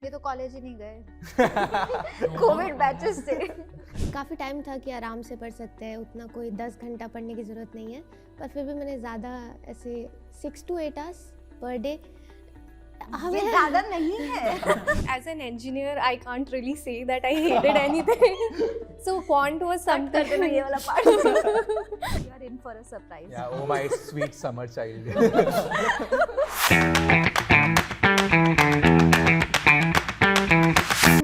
ये तो कॉलेज ही नहीं गए कोविड बैचेस से। काफ़ी टाइम था कि आराम से पढ़ सकते हैं, उतना कोई 10 घंटा पढ़ने की ज़रूरत नहीं है, पर फिर भी मैंने ज़्यादा ऐसे 6 to 8 hours पर डे ये ज़्यादा नहीं है। As an engineer, I can't really say that I hated anything. So quant was something. करते ना ये वाला part. You are in for a surprise. Yeah, oh my sweet summer child.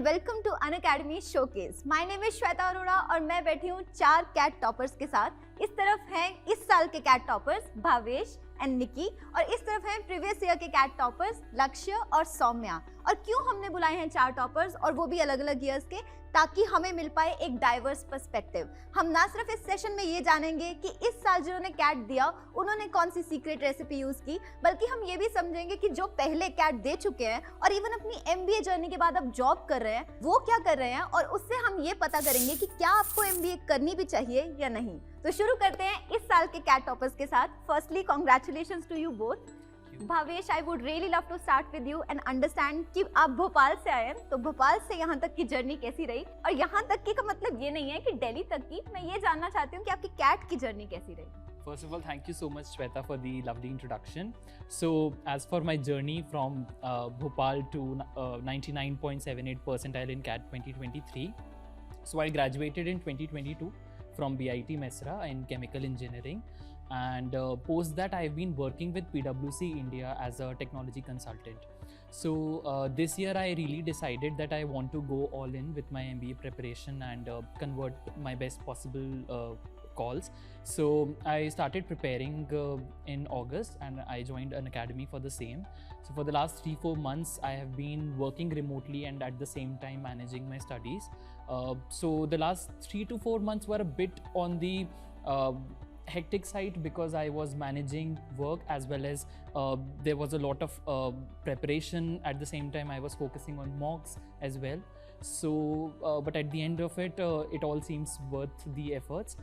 Welcome to Unacademy showcase. My name is Shweta Arora और मैं बैठी हूँ 4 cat toppers के साथ। इस तरफ हैं इस साल के कैट टॉपर्स भावेश एंड निकी और इस तरफ हैं प्रीवियस ईयर के कैट टॉपर्स लक्ष्य और सौम्या। और क्यों हमने बुलाए हैं 4 टॉपर्स और वो भी अलग अलग ईयर्स के, ताकि हमें मिल पाए एक डाइवर्स पर्सपेक्टिव। हम ना सिर्फ इस सेशन में ये जानेंगे कि इस साल जिन्होंने कैट दिया उन्होंने कौन सी सीक्रेट रेसिपी यूज की, बल्कि हम ये भी समझेंगे कि जो पहले कैट दे चुके हैं और इवन अपनी MBA जर्नी के बाद अब जॉब कर रहे हैं वो क्या कर रहे हैं, और उससे हम ये पता करेंगे कि क्या आपको MBA करनी भी चाहिए या नहीं। तो शुरू करते हैं इस साल के कैट टॉपर्स के साथ। Firstly congratulations to you both. Bhavesh, I would really love to start with you and understand कि आप भोपाल से आए हैं, तो भोपाल से यहाँ तक की जर्नी कैसी रही, और यहाँ तक की का मतलब ये नहीं है कि दिल्ली तक की। मैं ये जानना चाहती हूँ कि आपकी कैट की जर्नी कैसी रही। First of all, thank you so much, Shweta, for the lovely introduction. So, as for my journey from Bhopal to 99.78 percentile in CAT 2023, so I graduated in 2022 from BIT Mesra in chemical engineering, and post that I've been working with PwC India as a technology consultant. So this year I really decided that I want to go all in with my MBA preparation and convert my best possible calls. So I started preparing in August and I joined an academy for the same. So for the last 3-4 months I have been working remotely and at the same time managing my studies. So the last 3 to 4 months were a bit on the hectic side because I was managing work as well as there was a lot of preparation. At the same time I was focusing on mocks as well. So but at the end of it, it all seems worth the efforts.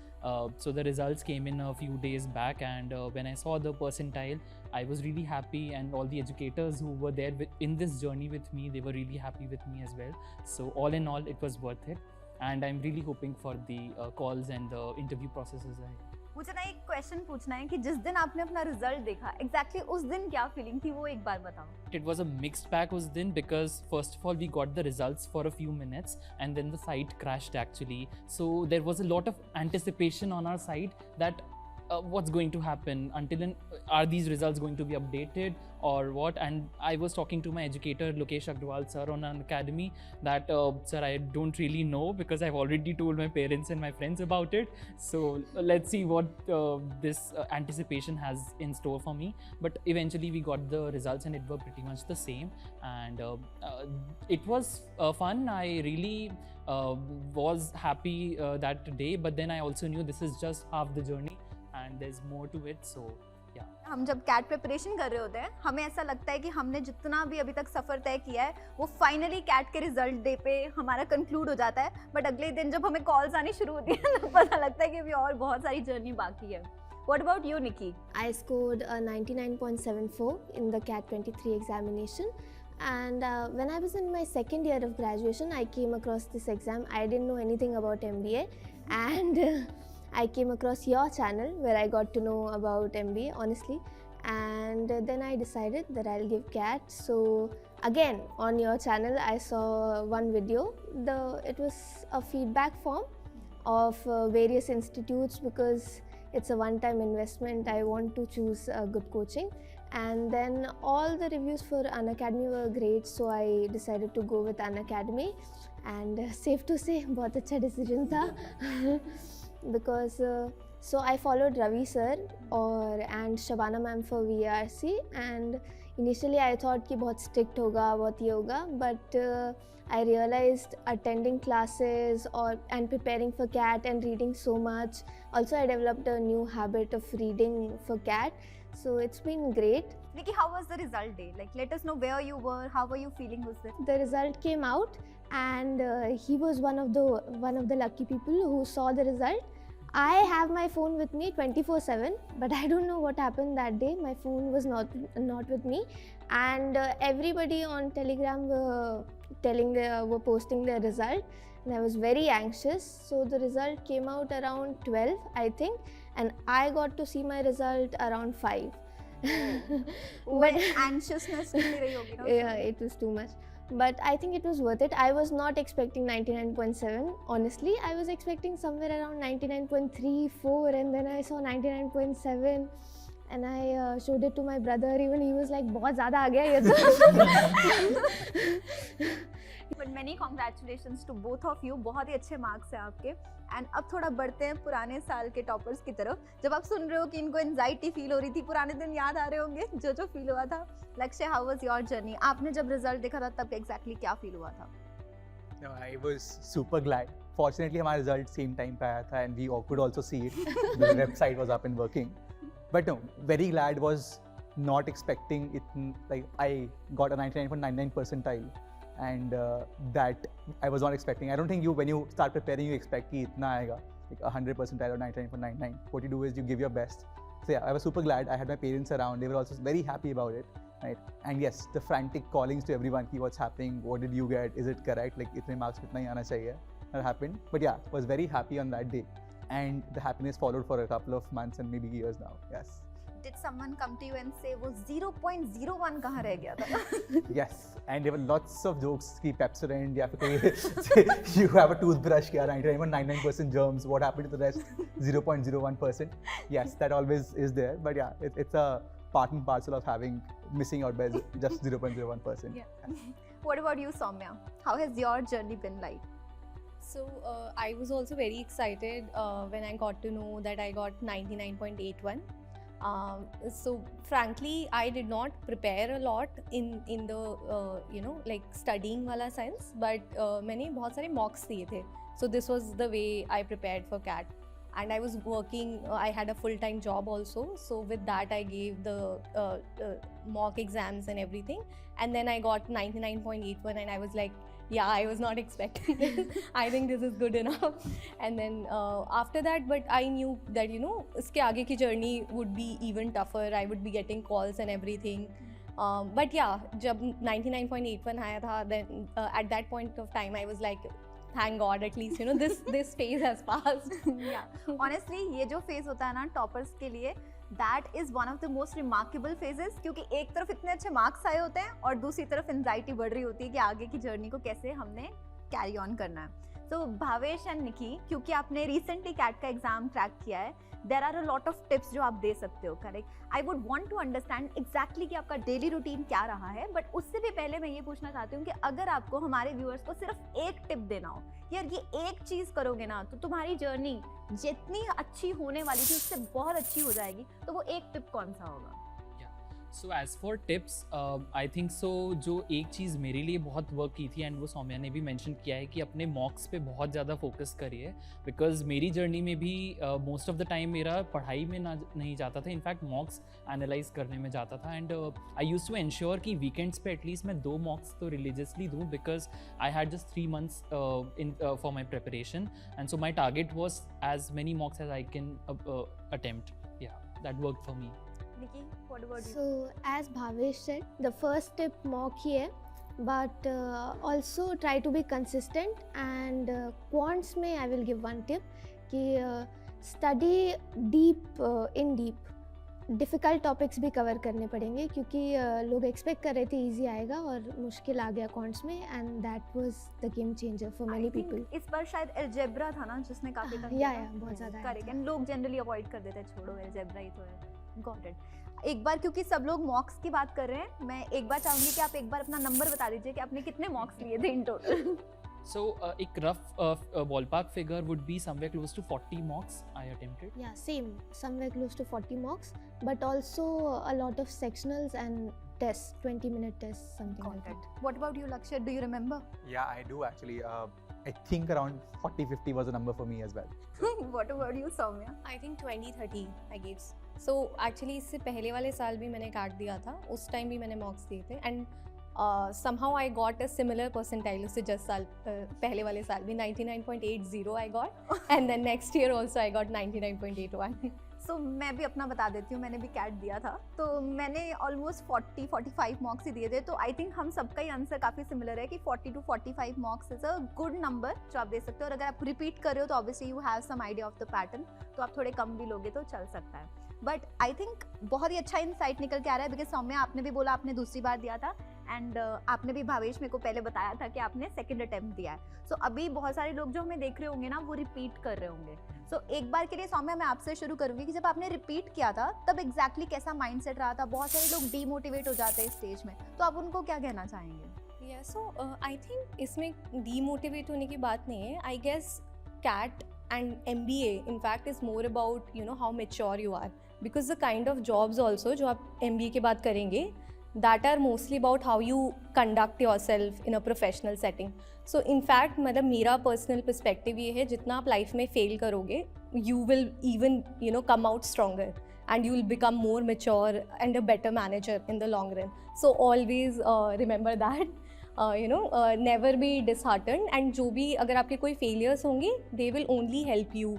So the results came in a few days back, and when I saw the percentile I was really happy, and all the educators who were there in this journey with me, they were really happy with me as well. So all in all it was worth it, and I'm really hoping for the calls and the interview processes ahead. मुझे ना एक question पूछना है कि जिस दिन आपने अपना रिजल्ट देखा एग्जैक्टली उस दिन क्या फीलिंग थी, वो एक बार बताओ। It was a mixed bag उस दिन because first of all we got the results for a few minutes and then the site crashed actually. So there was a lot of anticipation on our side that what's going to happen, until then are these results going to be updated or what. And I was talking to my educator Lokesh Agrawal sir on an academy that sir, I don't really know because I've already told my parents and my friends about it, so let's see what this anticipation has in store for me. But eventually we got the results and it were pretty much the same, and it was fun. I really was happy that day, but then I also knew this is just half the journey and there's more to it. So yeah. हम जब cat preparation कर रहे होते हैं हमें ऐसा लगता है कि हमने जितना भी अभी तक सफ़र तय किया है वो फाइनली कैट के रिजल्ट डे पे हमारा कंक्लूड हो जाता है, बट अगले दिन जब हमें कॉल्स आनी शुरू होती है तो पता लगता है कि अभी और बहुत सारी जर्नी बाकी है। What about you, Nikki? I scored a 99.74 in the CAT 23 examination, and when I was in my second year of graduation I came across this exam. I didn't know anything about MBA, and I came across your channel where I got to know about MBA honestly, and then I decided that I'll give CAT. So again on your channel I saw one video. It was a feedback form of various institutes because it's a one-time investment. I want to choose a good coaching, and then all the reviews for Unacademy were great, so I decided to go with Unacademy, and safe to say बहुत अच्छा decision था because so I followed Ravi sir and Shabana ma'am for VRC, and initially I thought कि बहुत strict होगा, बहुत ये होगा, but I realized attending classes and preparing for CAT and reading so much. Also I developed a new habit of reading for CAT, so it's been great. Nikki, how was the result day? Like, let us know where you were, how were you feeling with it? The result came out, and he was one of the lucky people who saw the result. I have my phone with me 24/7, but I don't know what happened that day. My phone was not with me, and everybody on Telegram were posting their result, and I was very anxious. So the result came out around 12, I think, and I got to see my result around 5. But anxiousness कितनी रही होगी ना? Yeah, it was too much. But I think it was worth it. I was not expecting 99.7. Honestly, I was expecting somewhere around 99.3, 4, and then I saw 99.7. And I showed it to my brother. Even he was like, "बहुत ज़्यादा आ गया ये तो." But many congratulations to both of you. बहुत ही अच्छे marks हैं आपके. And अब थोड़ा बढ़ते हैं पुराने साल के टॉपर्स की तरफ. जब आप सुन रहे हो कि इनको एंजाइटी फील हो रही थी, पुराने दिन याद आ रहे होंगे जो फील हुआ था. लक्ष्य, हाउ वाज योर जर्नी? आपने जब रिजल्ट देखा था तब एग्जैक्टली क्या फील हुआ था? No, I was super glad. Fortunately, हमारा result same time पे आया था and we all could also see it. The website was up and working. But no, very glad. Was not expecting it. Like I got a 99.99 percentile, and that I was not expecting. I don't think when you start preparing, you expect कि इतना आएगा, like 100 percentile or 99.99. What you do is you give your best. So yeah, I was super glad. I had my parents around. They were also very happy about it. Right. And yes, the frantic callings to everyone, ki what's happening, what did you get, is it correct, like itne marks kitna hi aana chahiye, that happened. But yeah, was very happy on that day, and the happiness followed for a couple of months and maybe years now. Yes. Did someone come to you and say वो 0.01 कहाँ रह गया था? Yes, and there were lots of jokes ki Pepsodent या फिर कोई you have a toothbrush क्या 99.99% germs, what happened to the rest 0.01%? Yes, that always is there, but yeah, it's a part and parcel of missing out by just 0.01%. Yeah. What about you, Soumya? How has your journey been like? So I was also very excited when I got to know that I got 99.81. So frankly, I did not prepare a lot in the like studying wala sense, but मैंने बहुत सारे mocks दिए थे. So this was the way I prepared for CAT. And I was working, I had a full-time job also. So with that, I gave the mock exams and everything. And then I got 99.81 and I was like, yeah, I was not expecting this. I think this is good enough. And then after that, but I knew that, iske aage ki journey would be even tougher. I would be getting calls and everything. But yeah, jab 99.81 aaya tha, then at that point of time, I was like, thank God, at least this phase has passed. Yeah, honestly, ये जो phase होता है ना toppers के लिए, that is one of the most remarkable phases, क्योंकि एक तरफ इतने अच्छे marks आए होते हैं और दूसरी तरफ anxiety बढ़ रही होती है कि आगे की journey को कैसे हमने carry on करना है. So भावेश and Nikki, क्योंकि आपने recently CAT का exam crack किया है, there are a lot of tips जो आप दे सकते हो, correct? I would want to understand exactly कि आपका daily routine क्या रहा है, but उससे भी पहले मैं ये पूछना चाहती हूँ कि अगर आपको हमारे viewers को सिर्फ एक tip देना हो, यार ये एक चीज़ करोगे ना तो तुम्हारी journey जितनी अच्छी होने वाली थी उससे बहुत अच्छी हो जाएगी, तो वो एक tip कौन सा होगा? So as for tips, I think so जो एक चीज़ मेरे लिए बहुत वर्क की थी एंड वो सौम्या ने भी मेंशन किया है कि अपने मॉक्स पे बहुत ज़्यादा फोकस करिए, बिकॉज मेरी जर्नी में भी मोस्ट ऑफ द टाइम मेरा पढ़ाई में नहीं जाता था, इनफैक्ट मॉक्स एनालाइज करने में जाता था. And I used to ensure कि वीकेंड्स पे एटलीस्ट मैं 2 मॉक्स तो रिलीजियसली दूँ, because I had just 3 months in for my preparation, and so my target was as many mocks as I can attempt. Yeah that work for me. Nikki, what about you? So as Bhavesh said, the first tip mock ही है, but also try to be consistent. And quants में I will give one tip कि study deep in deep. Difficult topics भी cover करने पड़ेंगे क्योंकि लोग expect कर रहे थे easy आएगा और मुश्किल आ गया quants में, and that was the game changer for many people. इस बार शायद algebra था ना जिसने काफी तंग या बहुत ज़्यादा करेक्ट, एंड लोग जनरली अवॉइड कर देते हैं, छोड़ो algebra ही तो है. Got it. एक बार क्योंकि सब लोग मॉक्स की बात कर रहे हैं, मैं एक बार चाहूंगी कि आप एक बार अपना नंबर बता दीजिए कि आपने कितने मॉक्स लिए थे इन टोटल. So एक rough ballpark figure would be somewhere close to 40 mocks I attempted. Yeah, same. Somewhere close to 40 mocks, but also a lot of sectionals and tests, 20-minute tests, something like that. What about you, Lakshya? Do you remember? Yeah, I do actually. I think around 40-50 was a number for me as well. What about you, Soumya? I think 20-30 I gave. So actually इससे पहले वाले साल भी मैंने काट दिया था, उस टाइम भी मैंने मॉक्स दिए थे, and somehow I got a similar percentile उससे 10 साल पहले वाले साल भी 99.80 I got, and then next year also I got 99.81. सो मैं भी अपना बता देती हूँ, मैंने भी कैट दिया था, तो मैंने ऑलमोस्ट 40-45 मॉक्स ही दिए थे, तो आई थिंक हम सबका ही आंसर काफ़ी सिमिलर है कि 40 to 45 मॉक्स is a good number जो आप दे सकते हो। और अगर आप रिपीट कर रहे हो तो obviously you have some idea of the pattern, तो आप थोड़े कम भी लोगे तो चल सकता है। बट आई थिंक बहुत ही अच्छा इंसाइट निकल के आ रहा है, बिकॉज सौम्या आपने भी बोला आपने दूसरी बार दिया था, एंड आपने भी भावेश मेरे को पहले बताया था कि आपने सेकंड अटेम्प्ट दिया है। सो अभी बहुत सारे लोग जो हमें देख रहे होंगे ना वो रिपीट कर रहे होंगे। सो एक बार के लिए सौम्या मैं आपसे शुरू करूंगी कि जब आपने रिपीट किया था तब एग्जैक्टली कैसा माइंडसेट रहा था? बहुत सारे लोग डीमोटिवेट हो जाते हैं स्टेज में, तो आप उनको क्या कहना चाहेंगे? सो आई थिंक इसमें डीमोटिवेट होने की बात नहीं है। I guess CAT and MBA in fact is more about how mature you are, because the kind of jobs also जो आप MBA के बाद करेंगे that are mostly about how you conduct yourself in a professional setting. So in fact मतलब मेरा personal perspective ये है, जितना आप life में fail करोगे you will even come out stronger and you will become more mature and a better manager in the long run. So always remember that. Never be disheartened, and जो भी अगर आपके कोई failures होंगे they will only help you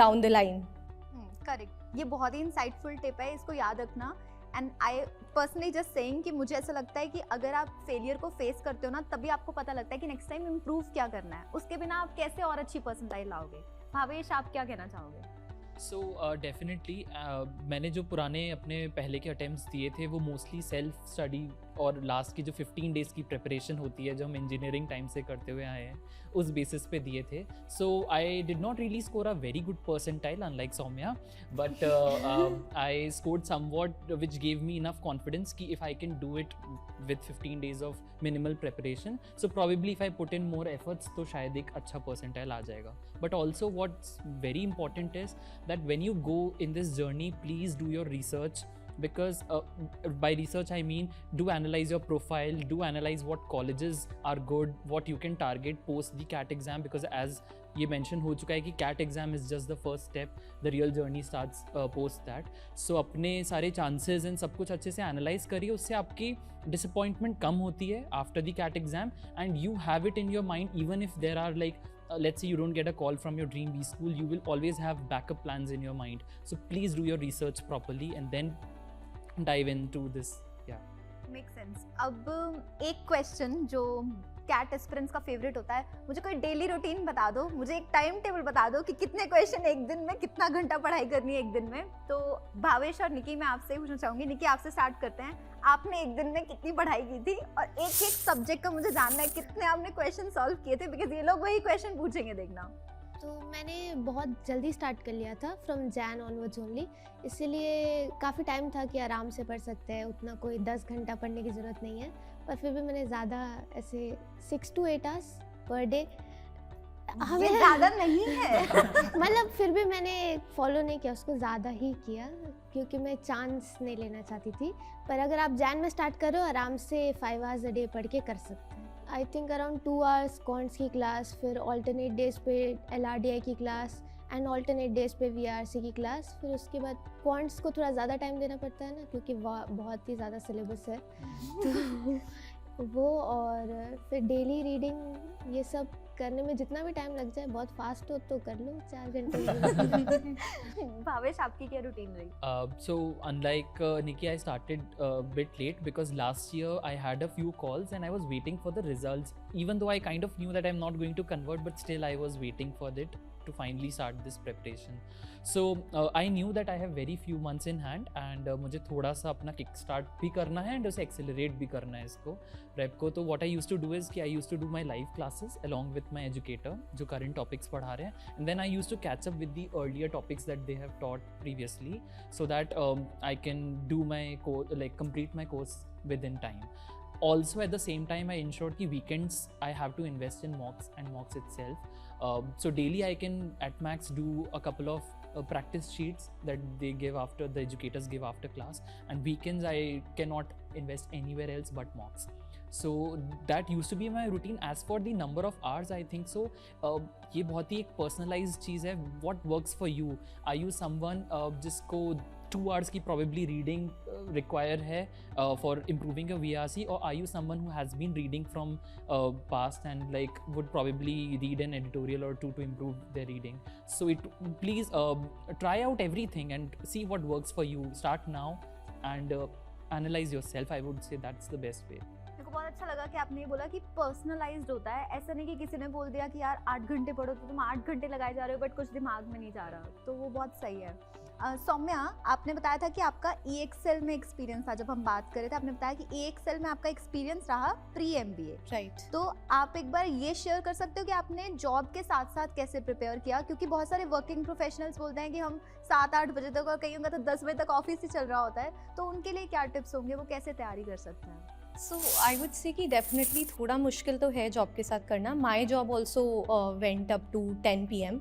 down the line. Correct, ये बहुत ही insightful tip है, इसको याद रखना। And I personally just saying कि मुझे ऐसा लगता है कि अगर आप फेलियर को फेस करते हो ना तभी आपको पता लगता है कि नेक्स्ट टाइम इम्प्रूव क्या करना है, उसके बिना आप कैसे और अच्छी परसेंटाइल लाओगे। भावेश, आप क्या कहना चाहोगे? सो डेफिनेटली मैंने जो पुराने अपने पहले के अटेम्प्ट्स दिए थे वो मोस्टली सेल्फ स्टडी और लास्ट की जो 15 डेज़ की प्रिपरेशन होती है जो हम इंजीनियरिंग टाइम से करते हुए आए हैं उस बेसिस पे दिए थे। So I did not really score a very good percentile unlike Saumya, but I scored somewhat which gave me enough confidence कि if I can do it with 15 days of minimal preparation, so probably if I put in more efforts तो शायद एक अच्छा percentile आ जाएगा। But also what's very important is that when you go in this journey, please do your research, because by research I mean do analyze your profile, do analyze what colleges are good, what you can target post the CAT exam, because as ये mention हो चुका है कि CAT exam is just the first step, the real journey starts post that. So अपने सारे chances and सब कुछ अच्छे से analyze करिए, उससे आपकी disappointment कम होती है after the CAT exam, and you have it in your mind even if there are like let's say you don't get a call from your dream B school, you will always have backup plans in your mind. So please do your research properly and then dive into this. Make sense. अब एक question जो cat aspirants का favourite होता है, मुझे कोई daily routine बता दो, मुझे एक टाइम टेबल बता दो कि कितने क्वेश्चन एक दिन में, कितना घंटा पढ़ाई करनी है एक दिन में। तो भावेश और निकी, मैं आपसे पूछना चाहूंगी। निकी, आपसे स्टार्ट करते हैं। आपने एक दिन में कितनी पढ़ाई की थी, और एक एक सब्जेक्ट का मुझे जानना है कितने आपने क्वेश्चन सॉल्व किए थे, बिकॉज ये लोग वही क्वेश्चन पूछेंगे, देखना। तो मैंने बहुत जल्दी स्टार्ट कर लिया था फ्रॉम जैन ऑनवर्ड्स ओनली, इसीलिए काफ़ी टाइम था कि आराम से पढ़ सकते हैं, उतना कोई 10 घंटा पढ़ने की ज़रूरत नहीं है। पर फिर भी मैंने ज़्यादा ऐसे 6 to 8 hours पर डे, हमें ज़्यादा नहीं है मतलब फिर भी मैंने फॉलो नहीं किया उसको, ज़्यादा ही किया क्योंकि मैं चांस नहीं लेना चाहती थी। पर अगर आप जैन में स्टार्ट करो आराम से 5 hours a day पढ़ के कर सकते हैं। I think around 2 hours quants की क्लास, फिर ऑल्टरनेट डेज पे LRDI की क्लास एंड ऑल्टरनेट डेज पे VRC की क्लास। फिर उसके बाद क्वांट्स को थोड़ा ज़्यादा टाइम देना पड़ता है ना, क्योंकि बहुत ही ज़्यादा सिलेबस है तो वो, और फिर डेली रीडिंग, ये सब करने में जितना भी टाइम लग जाए, बहुत फास्ट हो तो कर लो 4 घंटे में। भावेश, आपकी क्या रूटीन रही? So unlike Nikki, I started a bit late because last year I had a few calls and I was waiting for the results. Even though I kind of knew that I'm not going to convert, but still I was waiting for it to finally start this preparation. So I knew that I have very few months in hand and मुझे थोड़ा सा अपना kick start भी करना है and उसे accelerate भी करना है इसको prep को। तो what I used to do is कि I used to do my live classes along with my educator जो current topics पढ़ा रहे हैं, and then I used to catch up with the earlier topics that they have taught previously so that I can do my complete my course within time. Also at the same time I ensured कि weekends I have to invest in mocks and mocks itself. So daily I can at max do a couple of practice sheets that they give after, the educators give after class, and weekends I cannot invest anywhere else but mocks. So that used to be my routine. As for the number of hours, I think so ये बहुत ही एक personalized चीज़ है, what works for you. Are you someone जिसको 2 hours की probably reading require है for improving your VRC, or are you someone who has been reading from past and like would probably read an editorial or two to improve their reading? So please try out everything and see what works for you. Start now and analyze yourself. I would say that's the best way. मेरे को बहुत अच्छा लगा कि आपने ये बोला कि पर्सनलाइज्ड होता है, ऐसा नहीं कि किसी ने बोल दिया कि यार 8 घंटे पढ़ो तो तुम 8 घंटे लगाए जा रहे हो बट कुछ दिमाग में नहीं जा रहा, तो वो बहुत सही है। सौम्या, आपने बताया था कि आपका EXL में एक्सपीरियंस था, जब हम बात कर रहे थे आपने बताया कि EXL में आपका एक्सपीरियंस रहा प्री MBA, राइट। तो आप एक बार ये शेयर कर सकते हो कि आपने जॉब के साथ साथ कैसे प्रिपेयर किया, क्योंकि बहुत सारे वर्किंग प्रोफेशनल्स बोलते हैं कि हम 7-8 बजे तक और कहीं होगा तो 10 बजे तक ऑफिस ही चल रहा होता है, तो उनके लिए क्या टिप्स होंगे, वो कैसे तैयारी कर सकते हैं? सो आई वुड से कि डेफिनेटली थोड़ा मुश्किल तो है जॉब के साथ करना। My job also went up to 10 PM,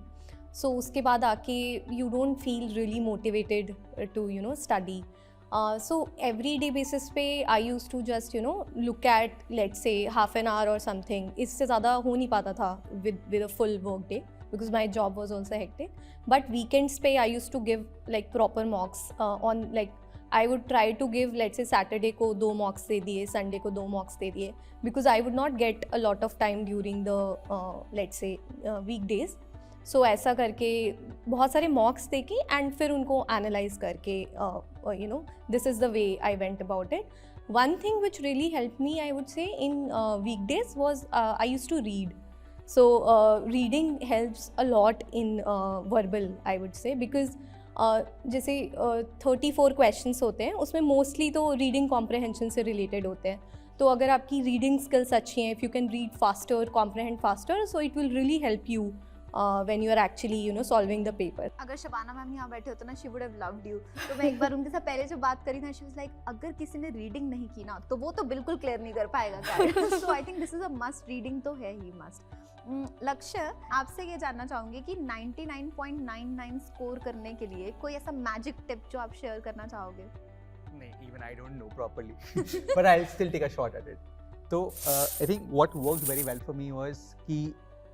so उसके बाद आके you don't feel really motivated to you know study. So every day basis पे I use to just you know look at let's say half an hour और something, इससे ज़्यादा हो नहीं पाता था with a full work day because my job was also hectic. But weekends पे I used to give like proper mocks on like I would try to give let's say Saturday को 2 mocks दे दिए, Sunday को 2 mocks दे दिए, because I would not get a lot of time during the let's say weekdays. So ऐसा करके बहुत सारे mocks दे के and फिर उनको analyze करके you know this is the way I went about it. One thing which really helped me I would say in weekdays was I used to read. So reading helps a lot in verbal I would say, because जैसे 34 questions होते हैं उसमें mostly तो reading comprehension से related होते हैं, तो अगर आपकी reading skills अच्छी हैं, if you can read faster, comprehend faster, so it will really help you when you are actually you know solving the paper. अगर शबाना मैम यहाँ बैठे होते ना, she would have loved you. तो मैं एक बार उनके साथ पहले जो बात करी था, she was like अगर किसी ने रीडिंग नहीं की ना तो वो तो बिल्कुल क्लियर नहीं कर पाएगा क्या। So I think this is a must, reading तो है ही मस्ट। लक्ष्य, आपसे ये जानना चाहूँगी कि 99.99 स्कोर करने के लिए कोई ऐसा मैजिक टिप जो आप शेयर करना चाहोगे? नहीं, even I don't know properly, but I'll still take a shot at it. So I think what worked very well for me was कि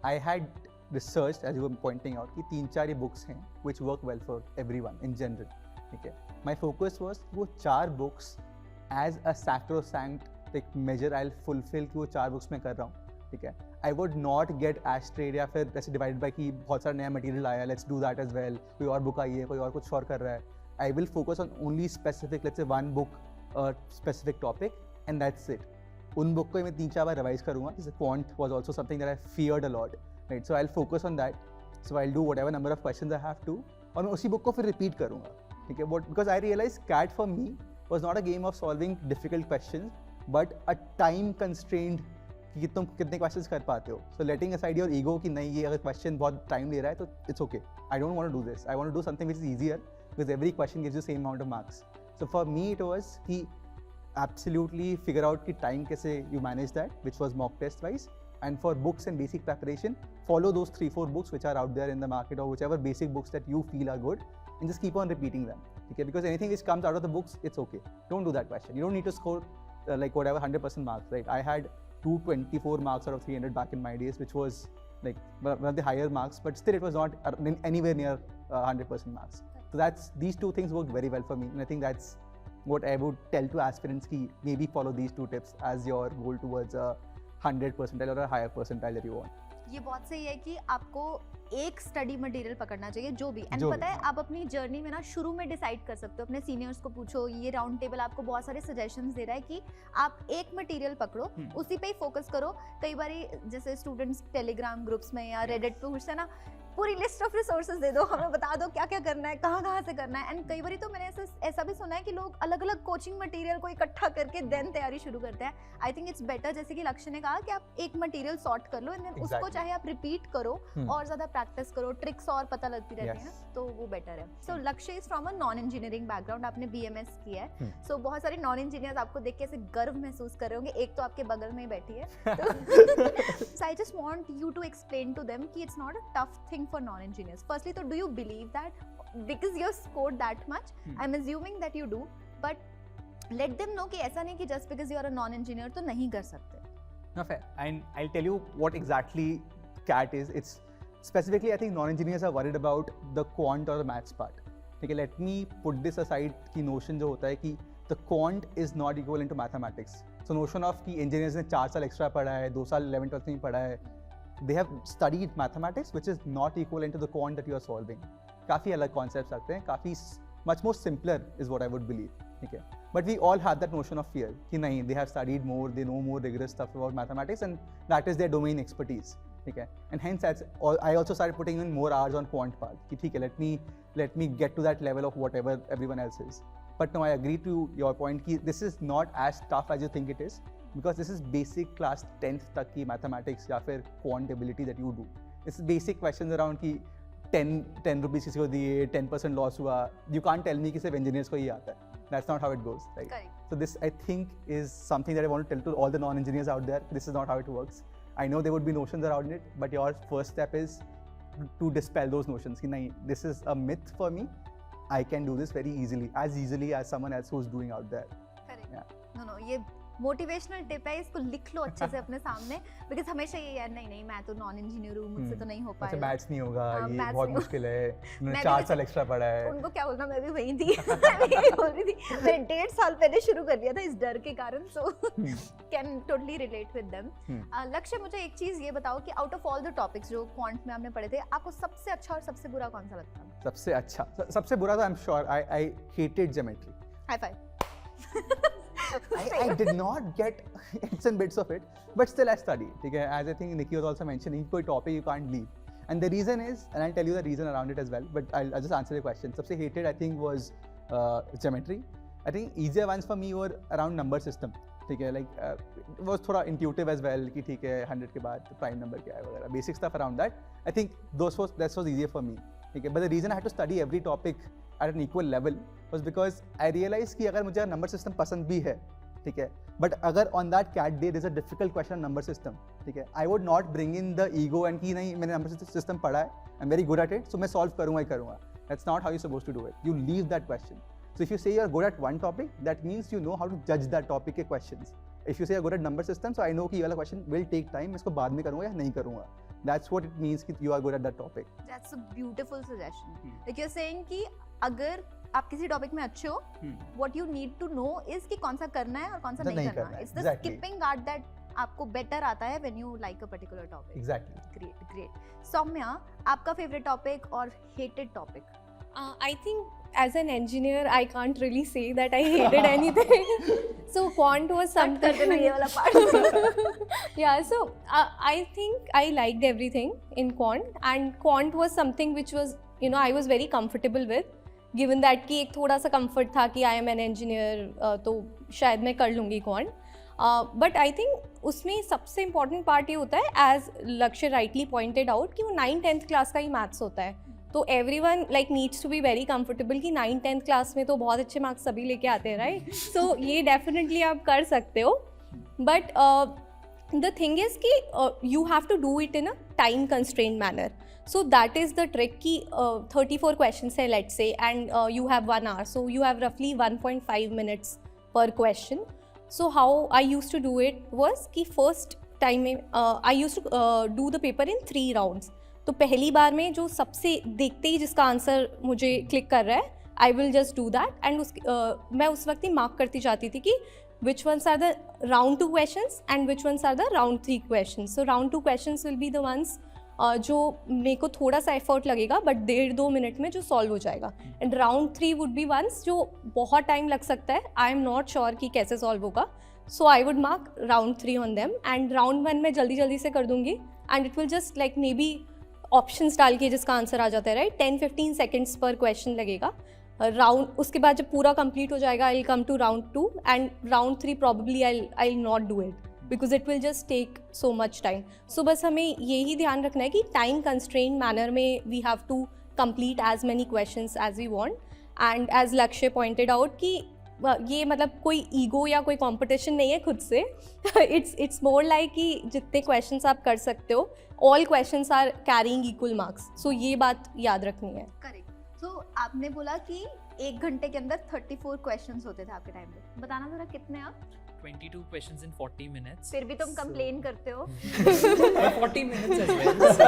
I had researched, as you were pointing out, कि 3-4 ये books हैं which work well for everyone in general. ठीक है, my focus was वो 4 books as a sacrosanct like measure I'll fulfill कि वो 4 books मैं कर रहा हूँ। ठीक है, I would not get astrayed या फिर ऐसे divided by कि बहुत सारा नया material आया, let's do that as well, कोई और book आई है, कोई और कुछ और कर रहा है। I will focus on only specific, let's say one book, specific topic, and that's it. उन book को मैं 3-4 बार revise करूँगा। जैसे quant was also something that I feared a lot, right? So I'll focus on that. So I'll do whatever number of questions I have to, और मैं उसी book को फिर repeat करूँगा। ठीक है, because I realized CAT for me was not a game of solving difficult questions, but a time constrained कि तुम कितने क्वेश्चंस कर पाते हो। सो लेटिंग असाइड योर ईगो कि नहीं ये अगर क्वेश्चन बहुत टाइम ले रहा है तो it's okay, I don't want to do this, I want to do something which is easier because every question gives you same amount of marks. So for me it was कि absolutely figure out कि time कैसे you manage that, which was mock test wise, and for books and basic preparation follow those 3-4 books which are out there in the market or whichever basic books that you feel are good and just keep on repeating them. Okay, because anything which comes out of the books, it's okay, don't do that question. You don't need to score like whatever 100% marks, right? I had 224 marks out of 300 back in my days, which was like one of the higher marks, but still it was not anywhere near 100% marks. So that's, these two things worked very well for me, and I think that's what I would tell to aspirants ki maybe follow these 2 tips as your goal towards a 100 percentile or a higher percentile that you want. ये बहुत सही है कि आपको एक study material पकड़ना चाहिए जो भी, एंड जो पता भी, है हाँ। आप अपनी जर्नी में ना शुरू में डिसाइड कर सकते हो, अपने सीनियर्स को पूछो, ये राउंड टेबल आपको बहुत सारे सजेशंस दे रहा है कि आप एक मटेरियल पकड़ो, उसी पे ही फोकस करो। कई बार जैसे स्टूडेंट्स टेलीग्राम ग्रुप्स में या रेडिट पे पूछते हैं ना, पूरी लिस्ट ऑफ रिसोर्सेज दे दो, हमें बता दो क्या क्या करना है, कहाँ से करना है। एंड कई बार तो मैंने ऐसा भी सुना है कि लोग अलग अलग कोचिंग मटेरियल को इकट्ठा करके देन तैयारी शुरू करते हैं। आई थिंक इट्स बेटर, जैसे कि लक्ष्य ने कहा, कि आप एक मटेरियल सॉर्ट कर लो एंड देन उसको चाहे आप रिपीट करो और ज़्यादा प्रैक्टिस करो, ट्रिक्स और पता लगती रहती है ना, तो वो बेटर है। सो लक्ष्य is from a non engineering background, आपने BMS किया है, सो बहुत सारे नॉन इंजीनियर्स आपको देख के ऐसे गर्व महसूस कर रहे होंगे, एक तो आपके बगल में ही बैठी है। So I just want you to explain to them कि it's not a tough thing for non-engineers. Firstly, so do you believe that because you scored that much? I'm assuming that you do, but let them know कि ऐसा नहीं कि just because you are a non-engineer तो नहीं कर सकते. No, fair. And I'll tell you what exactly CAT is. It's specifically, I think non-engineers are worried about the quant or the maths part. ठीक है, let me put this aside की notion जो होता है कि the quant is not equal to mathematics. So notion of कि engineers ने 4 साल एक्स्ट्रा पढ़ा है, 2 साल 11th-12th में पढ़ा है, they have studied mathematics which is not equal to the quant that you are solving. काफ़ी अलग कॉन्सेप्ट्स आते हैं, काफ़ी much more simpler is what I would believe. ठीक है, but we all have that notion of fear कि नहीं, they have studied more, they know more rigorous stuff about mathematics and that is their domain expertise. ठीक है, and hence I also started putting in more hours on quant part कि ठीक है, let me get to that level of whatever everyone else is. But no, I agree to your point कि this is not as tough as you think it is, because this is basic class 10th तक की mathematics या फिर quant ability that you do. This is basic questions around कि 10 rupees किसी को दिए, 10% loss हुआ. You can't tell me कि सिर्फ engineers को ही आता है. That's not how it goes, right? Correct. So this I think is something that I want to tell to all the non-engineers out there. This is not how it works. I know there would be notions around it, but your first step is to dispel those notions कि नहीं, this is a myth for me, I can do this very easily as someone else who's doing out there. Correct. Yeah. No ये motivational tip है, इसको लिख लो अच्छे से अपने सामने, बिकॉज हमेशा ये यार नहीं मैं तो नॉन इंजीनियर हूँ, मुझसे तो नहीं हो अच्छा, पाएगा. मैथ्स नहीं होगा, हाँ, ये maths बहुत नहीं मुश्किल है, मैं मैंने भी 4 कुछ- साल एक्स्ट्रा पढ़ा है. उनको क्या बोलना, मैं भी वही थी. मैं भी यही बोल रही थी. मैंने 1.5 साल पहले शुरू कर दिया था इस डर के कारण, so can totally relate with them. लक्ष्य, मुझे एक चीज ये बताओ कि out of all the topics जो क्वांट में आपने पढ़े थे, आपको सबसे अच्छा और सबसे बुरा कौन सा लगता है? सबसे अच्छा, सबसे बुरा तो I am sure I hated geometry. High five. I did not get bits and bits of it, but still I studied. ठीक है, as I think Nikki was also mentioning, कोई topic you can't leave. And the reason is, and I'll tell you the reason around it as well, but I'll just answer the question. सबसे hated I think was geometry. I think easier ones for me were around number system. ठीक है, like was थोड़ा intuitive as well कि ठीक है 100 के बाद prime number क्या है वगैरह, basic stuff around that. I think that was easier for me. ठीक है, but the reason I had to study every topic at an equal level was because I realized कि अगर मुझे नंबर सिस्टम पसंद भी है, ठीक है, बट अगर on that CAT day there is a difficult question number system, ठीक है, I would not bring in the ego and कि नहीं मैंने नंबर सिस्टम पढ़ा है, I am very good at it, so मैं सॉल्व करूँगा ही करूँगा. That's not how you suppose to do it. You leave that question. So if you say you are good at one topic, that means you know how to जज that topic के questions. If you say you are good at number system, so I know कि ये वाला question will take time, इसको बाद में करूँगा या नहीं करूँगा. That's what it means कि you are good at that topic. That's a beautiful suggestion. Like you're saying कि अगर आप किसी टॉपिक में अच्छे हो, what you need to know is कि कौन सा करना है और कौन सा नहीं करना है. It's the Exactly. skipping guard that आपको better आता है when you like a particular topic. Exactly. Great, great. Saumya, आपका favorite topic और hated topic? I think as an engineer, I can't really say that I hated anything. So quant was Cut कर something. देना ये वाला part. Yeah, so I think I liked everything in quant, and quant was something which was, you know, I was very comfortable with, given that कि एक थोड़ा सा comfort था कि I am an engineer, तो शायद मैं कर लूँगी quant. But I think उसमें सबसे important part ये होता है, as लक्ष्य rightly pointed out, कि वो 9th-10th class का ही maths होता है. तो everyone like needs to be very comfortable कि 9th-10th क्लास में तो बहुत अच्छे मार्क्स सभी लेके आते हैं, राइट? सो ये डेफिनेटली आप कर सकते हो, बट द थिंग इज़ कि you have to do it in a time constraint manner. So that is the trick कि 34 क्वेश्चंस है let's say, and you have 1 hour, so you have रफली 1.5 minutes पर question. So how I use to do it was कि first time में I use to do the paper in 3 rounds. तो पहली बार में जो सबसे देखते ही जिसका आंसर मुझे क्लिक कर रहा है, I will just do that, and मैं उस वक्त ही मार्क करती जाती थी कि which ones are the round 2 questions and which ones are the round 3 questions. So round 2 questions will be the ones जो मेरे को थोड़ा सा एफर्ट लगेगा बट 1.5-2 मिनट में जो सॉल्व हो जाएगा, and round 3 would be once जो बहुत टाइम लग सकता है, आई एम नॉट श्योर कि कैसे सॉल्व होगा. So I would mark round 3 on them, and round 1 में जल्दी जल्दी से कर दूंगी, and it will just like maybe options डाल के जिसका आंसर आ जाता है, राइट? 10-15 seconds पर क्वेश्चन लगेगा. राउंड उसके बाद जब पूरा कंप्लीट हो जाएगा, I will come to round 2, and round 3 probably I will not do it because it will just take so much time. So बस हमें यही ध्यान रखना है कि टाइम कंस्ट्रेंट मैनर में we have to complete as many questions as we want, and as Lakshya pointed out कि ये मतलब कोई ईगो या कोई कंपटीशन नहीं है खुद से. इट्स मोर लाइक कि जितने क्वेश्चंस आप कर सकते हो, all questions are carrying equal marks. So ये बात याद रखनी है. करेक्ट. सो आपने बोला कि 1 घंटे के अंदर 34 क्वेश्चंस होते थे आपके टाइम पे. बताना जरा कितने आप? 22 questions in 40 minutes. फिर भी तुम कंप्लेन करते हो. 40 minutes as well. So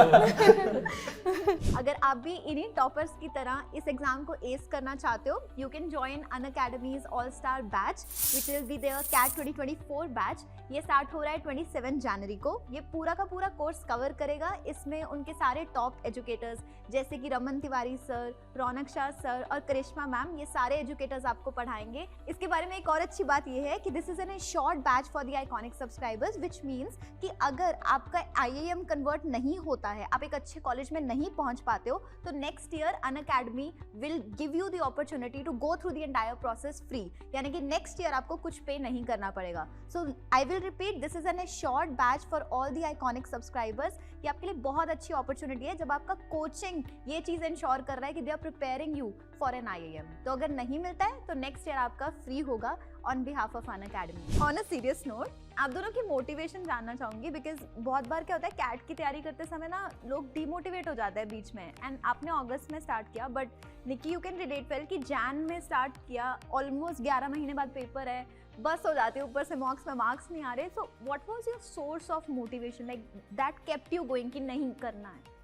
अगर आप भी इन्हीं टॉपर्स की तरह इस एग्जाम को एस करना चाहते हो, you can join Unacademy's all star batch which will be their CAT 2024 batch. ये स्टार्ट हो रहा है 27 जनवरी को. ये पूरा का पूरा कोर्स कवर करेगा. इसमें उनके सारे टॉप एजुकेटर्स जैसे कि रमन तिवारी सर, रौनक शाह सर और करिश्मा मैम, ये सारे एजुकेटर्स आपको पढ़ाएंगे. इसके बारे में एक और अच्छी बात ये है कि this is an a short batch for the iconic subscribers, which means कि अगर आपका IIM कन्वर्ट नहीं होता है, आप एक अच्छे कॉलेज में नहीं पहुंच पाते हो, तो next year Unacademy will give you the opportunity to go through the entire process free. यानी कि नेक्स्ट ईयर आपको कुछ पे नहीं करना पड़ेगा. So I will repeat, this is an a short batch for all the iconic subscribers. ये आपके लिए बहुत अच्छी अपॉर्चुनिटी है जब आपका कोचिंग ये चीज़ इंश्योर कर रहा है कि they are preparing you for an IIM. तो अगर नहीं मिलता है तो नेक्स्ट ईयर आपका फ्री होगा on behalf of Unacademy. On a serious note, आप दोनों की मोटिवेशन जानना चाहूँगी, बिकॉज बहुत बार क्या होता है कैट की तैयारी करते समय ना लोग डिमोटिवेट हो जाते हैं बीच में. एंड आपने अगस्त में स्टार्ट किया, but Nikki you can relate well कि जैन में स्टार्ट किया, ऑलमोस्ट 11 महीने बाद पेपर है, बस हो जाती है, ऊपर से मॉक्स में मार्क्स नहीं आ रहे. So what was your source of motivation like that kept you going कि नहीं करना है?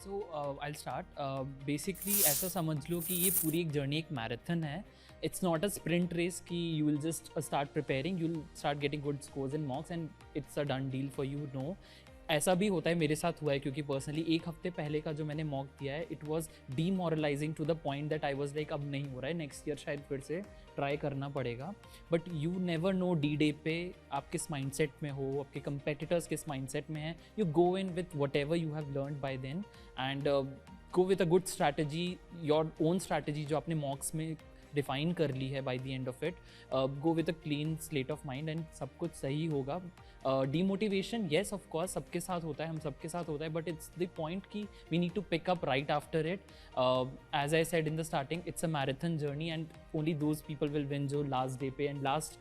So I'll start. Basically ऐसा समझ लो कि ये पूरी एक जर्नी एक मैराथन है. It's not a sprint race कि you will just start preparing, you'll start getting good scores in mocks and it's a done deal for you. No, ऐसा भी होता है, मेरे साथ हुआ है, क्योंकि पर्सनली एक हफ्ते पहले का जो मैंने मॉक दिया है, it was demoralising to the point that I was like अब नहीं हो रहा है, नेक्स्ट ईयर शायद फिर से ट्राई करना पड़ेगा. But you never know D-Day पे आप किस माइंडसेट में हो, आपके कंपेटिटर्स किस माइंडसेट में हैं. You go in with whatever you have learn by then and go with a good strategy, your own strategy जो आपने मॉक्स में डिफाइन कर ली है. By the end of it go with a clean slate of mind and सब कुछ सही होगा. डीमोटिवेशन येस ऑफ कोर्स सबके साथ होता है, हम सबके साथ होता है, बट इट्स द पॉइंट कि we need to pick up right after it. As I said in the starting, it's a marathon journey and only those people will win जो लास्ट डे पे एंड लास्ट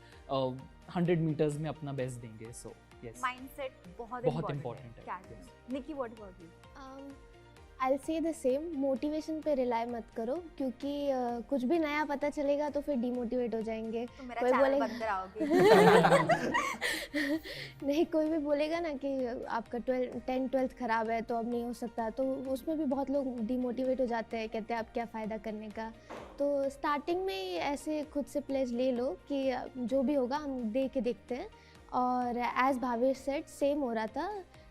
100 मीटर्स में अपना best देंगे. So yes, mindset बहुत important है. Yes. Nikki, what about you? I'll say the same, motivation पे rely मत करो, क्योंकि कुछ भी नया पता चलेगा तो फिर डिमोटिवेट हो जाएंगे. तो मेरा कोई चैनल बोलेगा- बंद कराओगे? नहीं, कोई भी बोलेगा ना कि आपका 10th ख़राब है तो अब नहीं हो सकता, तो उसमें भी बहुत लोग डिमोटिवेट हो जाते हैं, कहते हैं अब क्या फ़ायदा करने का. तो स्टार्टिंग में ही ऐसे खुद से प्लेज ले लो कि जो भी होगा हम दे के देखते हैं. और एज भावेश सेट, सेम हो रहा था.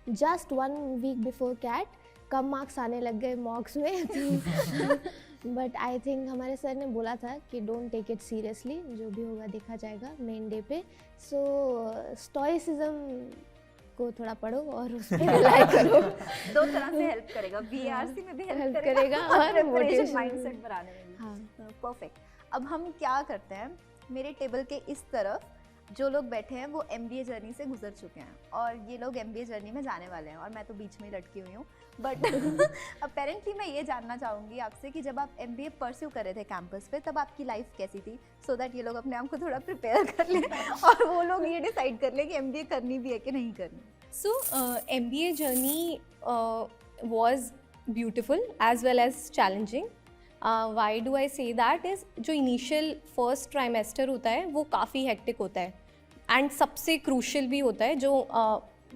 जस्ट 1 week बिफोर कैट कम मार्क्स आने लग गए मॉक्स में. तो बट आई थिंक हमारे सर ने बोला था कि डोंट टेक इट सीरियसली, जो भी होगा देखा जाएगा मेन डे पे. सो स्टोइसिज्म को थोड़ा पढ़ो और उस पर रिलाई करो. दो तरह से हेल्प करेगा, BRC में भी हेल्प Help करेगा करेगा और preparation motivation mindset बनाने में भी. हाँ. परफेक्ट. अब हम क्या करते हैं, मेरे टेबल के इस तरफ जो लोग बैठे हैं वो MBA जर्नी से गुजर चुके हैं और ये लोग MBA जर्नी में जाने वाले हैं और मैं तो बीच में ही लटकी हुई हूँ. बट अपेरेंटली मैं ये जानना चाहूँगी आपसे कि जब आप MBA परस्यू कर रहे थे कैंपस पे, तब आपकी लाइफ कैसी थी, सो दैट ये लोग अपने आप को थोड़ा प्रिपेयर कर लें और वो लोग ये डिसाइड कर लें कि MBA करनी भी है कि नहीं करनी. So, MBA journey was beautiful as well as challenging. Why do I say that is जो initial first trimester होता है वो काफ़ी hectic होता है and सबसे crucial भी होता है. जो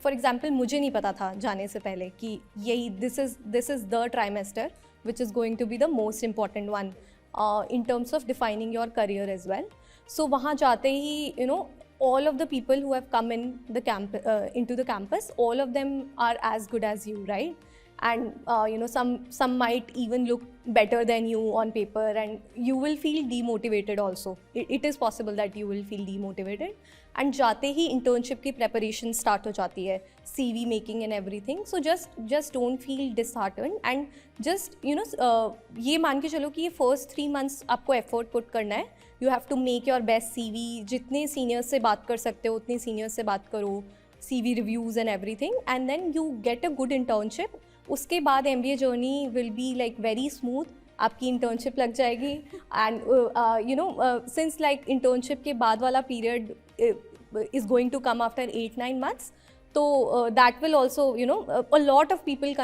for example मुझे नहीं पता था जाने से पहले कि यही this is the trimester which is going to be the most important one in terms of defining your career as well. So वहाँ जाते ही you know all of the people who have come in the into the campus, all of them are as good as you, right? And you know some might even look better than you on paper and you will feel demotivated also. It is possible that you will feel demotivated. And जाते ही internship की preparation start हो जाती है, CV making and everything. So just don't feel disheartened and just you know ये मान के चलो कि ये first 3 months आपको effort put करना है. You have to make your best CV. जितने seniors से बात कर सकते हो उतने seniors से बात करो, CV reviews and everything, and then you get a good internship. उसके बाद MBA journey will be like very smooth. आपकी internship लग जाएगी and you know since like internship के बाद वाला period is going to come after 8-9 months. So that will also you know a lot of people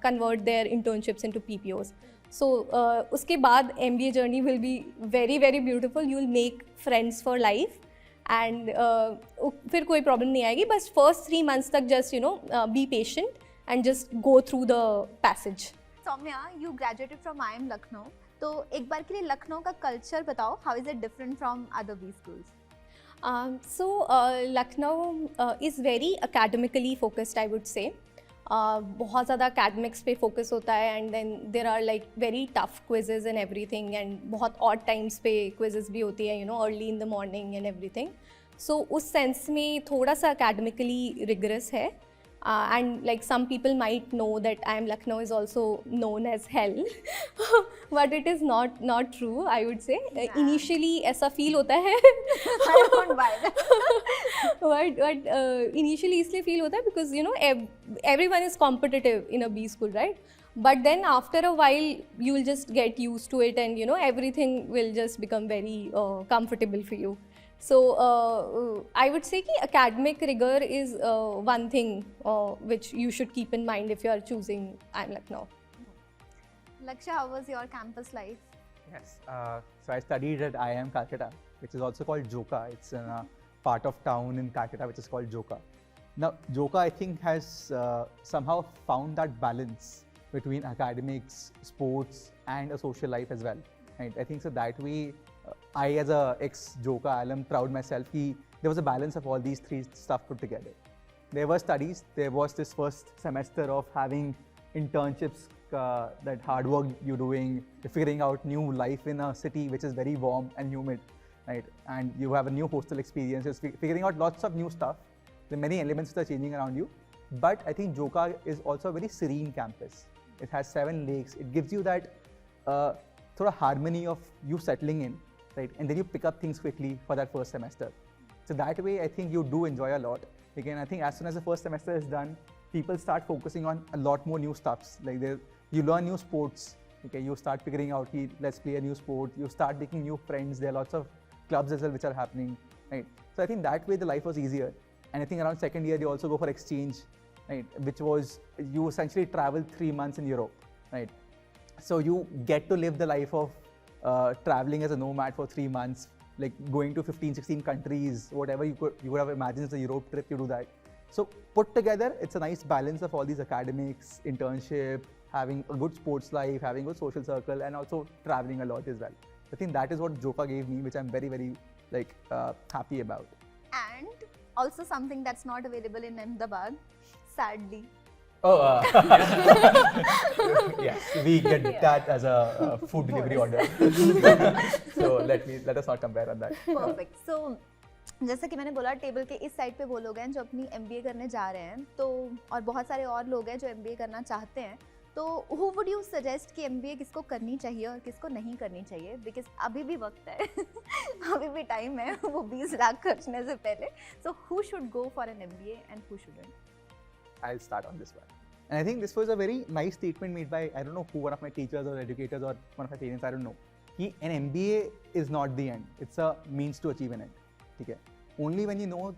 convert their internships into PPOs. So उसके बाद MBA journey will be very very beautiful. You will make friends for life and फिर कोई problem नहीं आएगी. बस first 3 months तक just be patient and just go through the passage. Saumya, you graduated from IIM Lucknow, तो एक बार के लिए लखनऊ का कल्चर बताओ. How is it different from other B schools? So Lucknow is very academically focused, I would say. बहुत ज़्यादा academics पे focus होता है, and then there are like very tough quizzes and everything, and बहुत odd times पे quizzes भी होती है, early in the morning and everything. So उस sense में थोड़ा सा academically rigorous है. And like some people might know that IIM Lucknow is also known as hell, but it is not true, I would say. Yeah. Initially ऐसा feel होता है. I don't buy that. but initially इसलिए feel होता है because everyone is competitive in a B school, right? But then after a while you will just get used to it, and everything will just become very comfortable for you. So I would say कि academic rigor is one thing which you should keep in mind if you are choosing IIM Lucknow. Laksha, how was your campus life? Yes. So I studied at IIM Calcutta, which is also called Joka. It's in a part of town in Calcutta which is called Joka. Now, Joka, I think, has somehow found that balance between academics, sports, and a social life as well. Right? I think so that way, I as a ex-Joka alum proud myself that there was a balance of all these three stuff put together. There were studies, there was this first semester of having internships, that hard work you're doing, you're figuring out new life in a city which is very warm and humid, right? And you have a new hostel experience, you're figuring out lots of new stuff. There are many elements that are changing around you. But I think Joka is also a very serene campus. It has 7 lakes. It gives you that sort of harmony of you settling in, right? And then you pick up things quickly for that first semester. So that way, I think you do enjoy a lot. Again, I think as soon as the first semester is done, people start focusing on a lot more new stuffs. Like you learn new sports. Okay, you start figuring out, let's play a new sport. You start making new friends. There are lots of clubs as well which are happening, right? So I think that way the life was easier. And I think around second year, they also go for exchange, right? Which was, you essentially travel 3 months in Europe, right? So you get to live the life of traveling as a nomad for 3 months, like going to 15, 16 countries, whatever you would have imagined as a Europe trip, you do that. So put together, it's a nice balance of all these academics, internship, having a good sports life, having a good social circle, and also traveling a lot as well. I think that is what Joka gave me, which I'm very, very happy about. And also something that's not available in Ahmedabad, sadly. Oh, yes, we get that as a food delivery order. So let us not compare on that. Perfect. So जैसा कि मैंने बोला, table के इस side पे वो लोग हैं जो अपनी MBA करने जा रहे हैं, तो और बहुत सारे और लोग हैं जो MBA करना चाहते हैं. तो who would you suggest कि MBA किसको करनी चाहिए और किसको नहीं करनी चाहिए? Because अभी भी वक्त है, अभी भी टाइम है वो 20 लाख खर्चने से पहले. So who should go for an MBA and who shouldn't? I'll start on this one. And I think this was a very nice statement made by, I don't know who, one of my teachers or educators or one of my parents, I don't know. An MBA is not the end. It's a means to achieve an end. Okay? Only when you know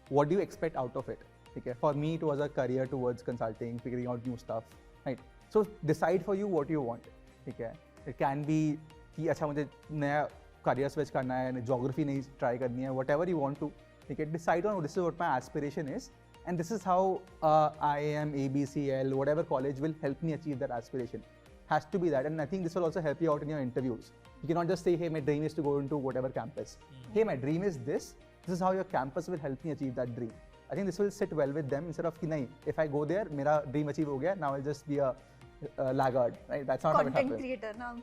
what do you expect out of it. Okay? For me, it was a career towards consulting, figuring out new stuff. Right? So decide for you what you want. Okay? It can be कि अच्छा मुझे नया career switch करना है, geography नहीं try करनी है, whatever you want to. Okay? Decide on this is what my aspiration is. And this is how IIM, ABCL, whatever college will help me achieve that aspiration. Has to be that. And I think this will also help you out in your interviews. You cannot just say, hey, my dream is to go into whatever campus. Hey, my dream is this. This is how your campus will help me achieve that dream. I think this will sit well with them instead of, nahi, if I go there, my dream achieve ho gaya, now I'll just be a laggard. Right? That's not Content how it happens. creator now.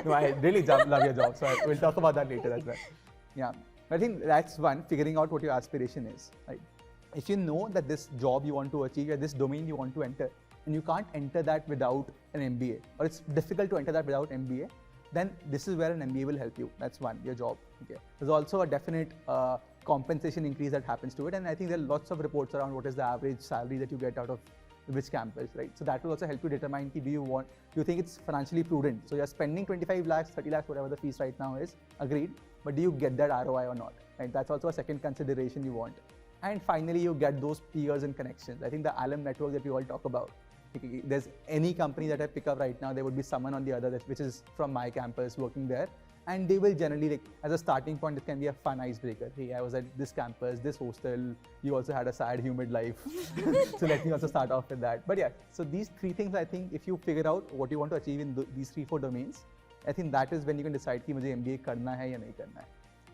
No, I really love your job. So we'll talk about that later as well. Yeah. I think that's one, figuring out what your aspiration is. Right? If you know that this job you want to achieve or this domain you want to enter, and you can't enter that without an MBA, or it's difficult to enter that without MBA, then this is where an MBA will help you. That's one, your job. Okay. There's also a definite compensation increase that happens to it, and I think there are lots of reports around what is the average salary that you get out of which campus, right? So that will also help you determine, do you think it's financially prudent? So you're spending 25 lakhs, 30 lakhs, whatever the fees right now is, agreed, but do you get that ROI or not? Right? That's also a second consideration you want. And finally, you get those peers and connections. I think the alum network that we all talk about. There's any company that I pick up right now, there would be someone on the other which is from my campus working there. and they will generally, like, as a starting point, it can be a fun icebreaker. Hey, I was at this campus, this hostel, you also had a sad, humid life. So let me also start off with that. But yeah, so these three things, I think if you figure out what you want to achieve in these 3-4 domains, I think that is when you can decide कि मुझे MBA करना है या नहीं करना है.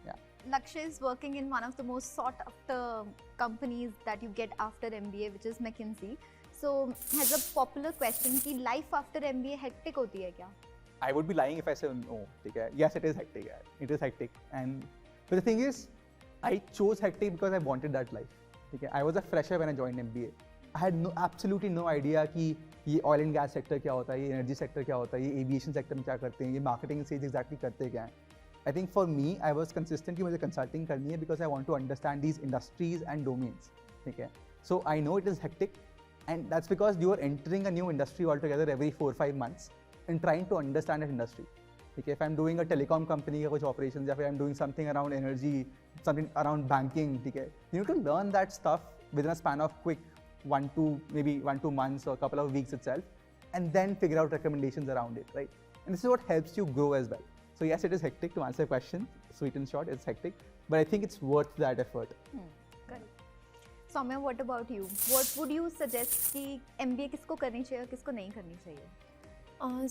Yeah. Lakshay is working in one of the most sought after companies that you get after MBA, which is McKinsey. So has a popular question कि life after MBA hectic होती है क्या? I would be lying if I say no. Okay? Yes, it is hectic. Yeah. It is hectic. But the thing is, I chose hectic because I wanted that life. Okay? I was a fresher when I joined MBA. I had absolutely no idea कि ये oil and gas sector क्या होता है, ये energy sector क्या होता है, ये aviation sector में क्या करते हैं, ये marketing and sales exactly करते क्या हैं. I think for me, I was consistent कि मुझे consulting करनी है because I want to understand these industries and domains. Okay? So I know it is hectic, and that's because you are entering a new industry altogether every 4-5 months. And trying to understand that industry. Okay, if I'm doing a telecom company or operations, or if I'm doing something around energy, something around banking, okay, you need to learn that stuff within a span of quick 1-2 months or a couple of weeks itself, and then figure out recommendations around it, right? And this is what helps you grow as well. So yes, it is hectic to answer your question. Sweet and short, it's hectic, but I think it's worth that effort. Good. Soumya, what about you? What would you suggest कि MBA किसको करनी चाहिए और किसको नहीं करनी चाहिए?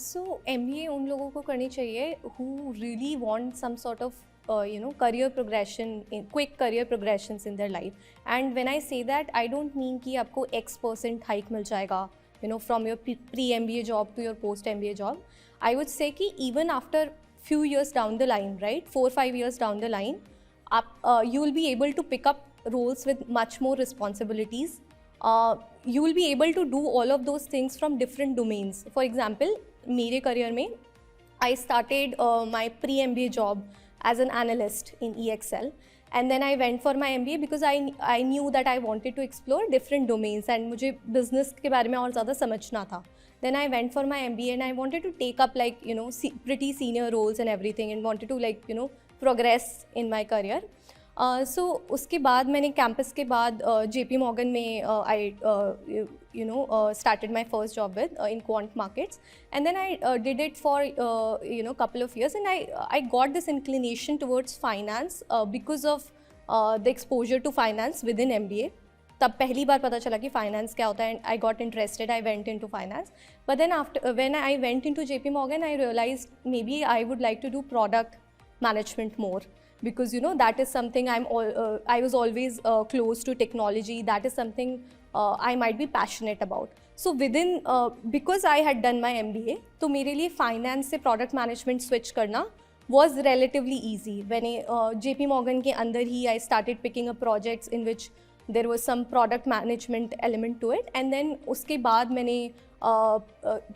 So MBA उन लोगों को करनी चाहिए who really want some sort of career progression, quick career progressions in their life. And when I say that, I don't mean कि आपको X% hike मिल जाएगा, from your pre-MBA job to your post-MBA job. I would say कि even after few years down the line, right, 4-5 years down the line, you will be able to pick up roles with much more responsibilities. You will be able to do all of those things from different domains. For example, मेरे career में I started my pre-MBA job as an analyst in EXL, and then I went for my MBA because I knew that I wanted to explore different domains and मुझे business के बारे में और ज़्यादा समझना था. Then I went for my MBA and I wanted to take up pretty senior roles and everything, and wanted to progress in my career. So उसके बाद मैंने कैंपस के बाद JP Morgan में I started my first job with in quant markets, and then I did it for couple of years, and I got this inclination towards finance because of the exposure to finance within MBA. तब पहली बार पता चला कि finance क्या होता है, and I got interested. I went into finance, but then after when I went into JP Morgan, I realized maybe I would like to do product management more. Because that is something I was always close to technology. That is something I might be passionate about. So within because I had done my MBA, तो मेरे लिए finance से product management switch करना was relatively easy. When JP Morgan के अंदर ही I started picking up projects in which there was some product management element to it, and then उसके बाद मैंने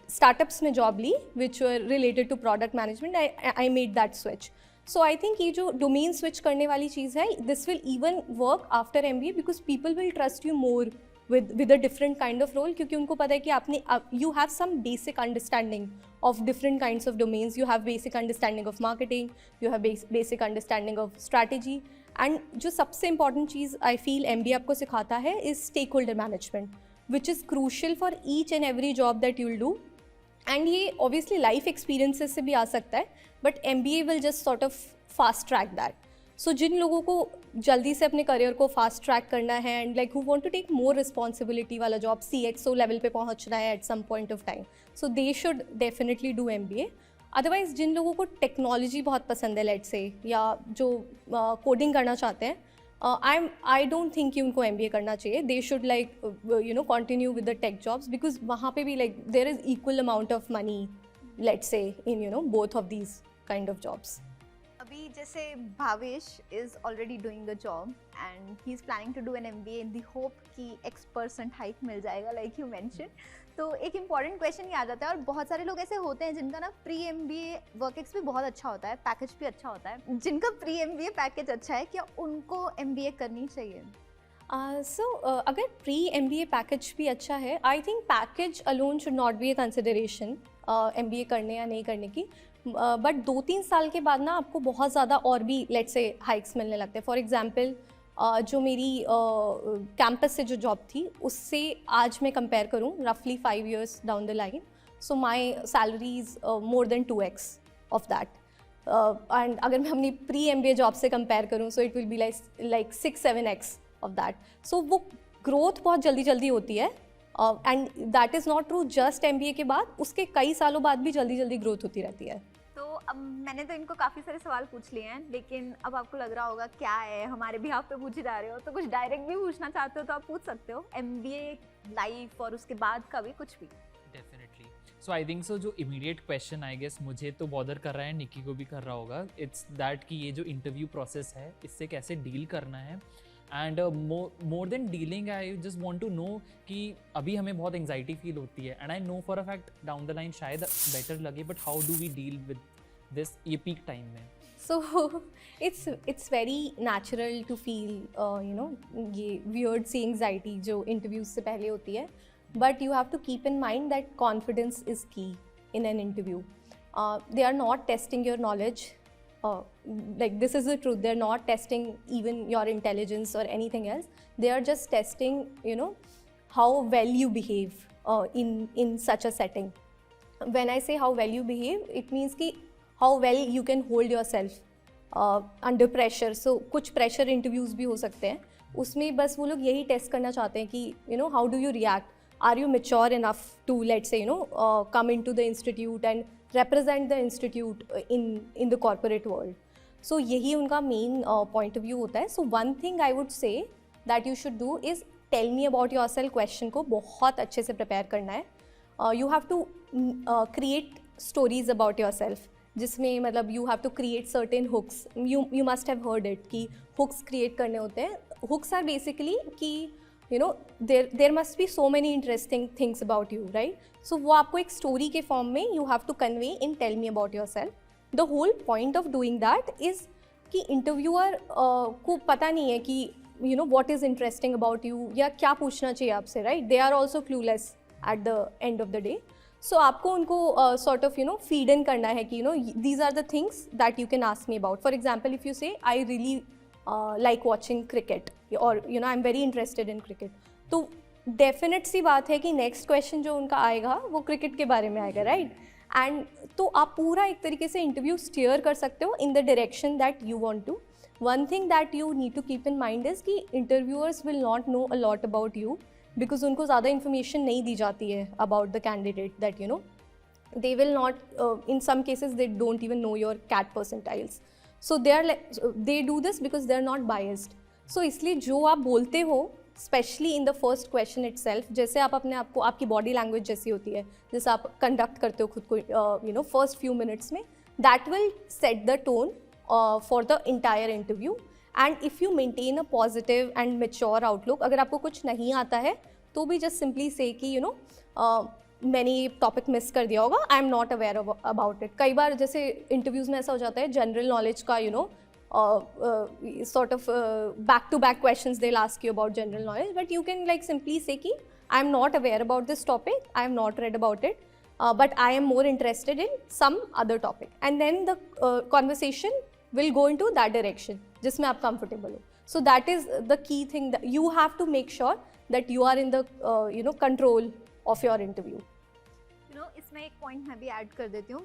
startups में job Lee which were related to product management. I made that switch. So I think ये जो domain switch करने वाली चीज़ है, this will even work after MBA because people will trust you more with a different kind of role, क्योंकि उनको पता है कि you have some basic understanding of different kinds of domains. You have basic understanding of marketing, you have basic understanding of strategy, and जो सबसे important cheese I feel MBA आपको सिखाता है is stakeholder management, which is crucial for each and every job that you will do. And ये obviously life experiences से भी आ सकता है, but MBA will just sort of fast track that. So जिन लोगों को जल्दी से अपने करियर को फास्ट ट्रैक करना है and like who want to take more responsibility वाला जॉब CXO लेवल पे पहुंचना है at some point of time, so they should definitely do MBA. Otherwise जिन लोगों को टेक्नोलॉजी बहुत पसंद है let's say, या जो कोडिंग करना चाहते हैं, I don't think कि उनको MBA करना चाहिए. They should continue with the tech jobs because वहाँ पे भी there is equal amount of money, let's say, in both of these kind of jobs. अभी जैसे Bhavesh is already doing the job and he's planning to do an MBA in the hope कि X% hike मिल जाएगा like you mentioned. तो एक important question ये आ जाता है, और बहुत सारे लोग ऐसे होते हैं जिनका ना प्री MBA वर्क एक्स भी बहुत अच्छा होता है, पैकेज भी अच्छा होता है. जिनका प्री MBA पैकेज अच्छा है, क्या उनको MBA करनी चाहिए? अगर प्री MBA पैकेज भी अच्छा है, I think package alone should not be A consideration MBA करने या नहीं करने की. बट 2-3 साल के बाद ना आपको बहुत ज़्यादा और भी लेट्स से हाइक्स मिलने लगते हैं. फॉर एग्जांपल जो मेरी कैंपस से जो जॉब थी उससे आज मैं कंपेयर करूँ रफली 5 years down the line, so my salary is more than 2x of that. And अगर मैं अपनी प्री MBA जॉब से कंपेयर करूँ so it will be like 6-7x of that. So वो ग्रोथ बहुत जल्दी जल्दी होती है and that is not true just MBA के बाद, उसके कई सालों बाद भी जल्दी जल्दी ग्रोथ होती रहती है. तो अब मैंने तो इनको काफ़ी सारे सवाल पूछ लिए हैं, लेकिन अब आपको लग रहा होगा क्या है हमारे भी आप पे पूछे जा रहे हो, तो कुछ डायरेक्ट भी पूछना चाहते हो तो आप पूछ सकते हो. MBA लाइफ और उसके बाद का भी कुछ भी. Definitely. So I think so जो इमीडिएट क्वेश्चन आई गेस मुझे तो बॉदर कर रहा है, निकी को भी कर रहा होगा, इट्स दैट कि ये जो इंटरव्यू प्रोसेस है इससे कैसे डील करना है. And more than dealing I just want to know कि अभी हमें बहुत एंग्जाइटी फील होती है and I know for a fact down the line शायद बेटर लगे, but how do we deal with this ये पीक टाइम में. So it's very natural to feel ये weird सी anxiety जो interviews से पहले होती है, but you have to keep in mind that confidence is key in an interview. They are not testing your knowledge, like this is the truth, they're not testing even your intelligence or anything else. They are just testing how well you behave in such a setting. When I say how well you behave, it means कि how well you can hold yourself under pressure. So कुछ pressure interviews भी हो सकते हैं, उसमें बस वो लोग यही टेस्ट करना चाहते हैं कि how do you react, are you mature enough to let's say come into the institute and represent the institute in the corporate world. So यही उनका main point of view होता है. So one thing I would say that you should do is tell me about yourself question को बहुत अच्छे से prepare करना है. You have to create stories about yourself, जिसमें मतलब you have to create certain hooks. You must have heard it कि hooks create करने होते हैं. हुक्स आर बेसिकली कि there must be so many interesting things about you, right. So वो आपको एक स्टोरी के फॉर्म में you have to convey in tell me about yourself. The whole point of doing that is कि interviewer को पता नहीं है कि what is interesting about you या क्या पूछना चाहिए आपसे, right. They are also clueless at the end of the day. So आपको उनको सॉर्ट ऑफ फीड इन करना है कि these are the things that you can ask me about. For example if you say I really like watching cricket और I am very interested in cricket, तो definite सी बात है कि next question जो उनका आएगा वो क्रिकेट के बारे में आएगा, राइट. एंड तो आप पूरा एक तरीके से इंटरव्यू स्टीयर कर सकते हो in the direction that you want to. One thing that you need to keep in mind is कि interviewers will not know a lot about you, because उनको ज़्यादा इन्फॉर्मेशन नहीं दी जाती है about the candidate. That they will not in some cases they don't even know your CAT percentiles. So they do this because they are not biased. So इसलिए जो आप बोलते हो specially in the first question it self, जैसे आप अपने आप को, आपकी बॉडी लैंग्वेज जैसी होती है, जैसे आप कंडक्ट करते हो खुद को फर्स्ट फ्यू मिनट्स में, that will set the tone for the entire interview. And if you maintain a positive and mature outlook, अगर आपको कुछ नहीं आता है तो भी जस्ट सिंपली से कि मैंने ये टॉपिक मिस कर दिया होगा, I am not aware about it. कई बार जैसे इंटरव्यूज़ में ऐसा हो जाता है, जनरल नॉलेज का sort of back-to-back questions they'll ask you about general knowledge, but you can like simply say ki I am not aware about this topic, I have not read about it, but I am more interested in some other topic, and then the conversation will go into that direction जिसमें आप comfortable हो. So that is the key thing, that you have to make sure that you are in the control of your interview. इसमें एक point मैं भी add कर देती हूँ.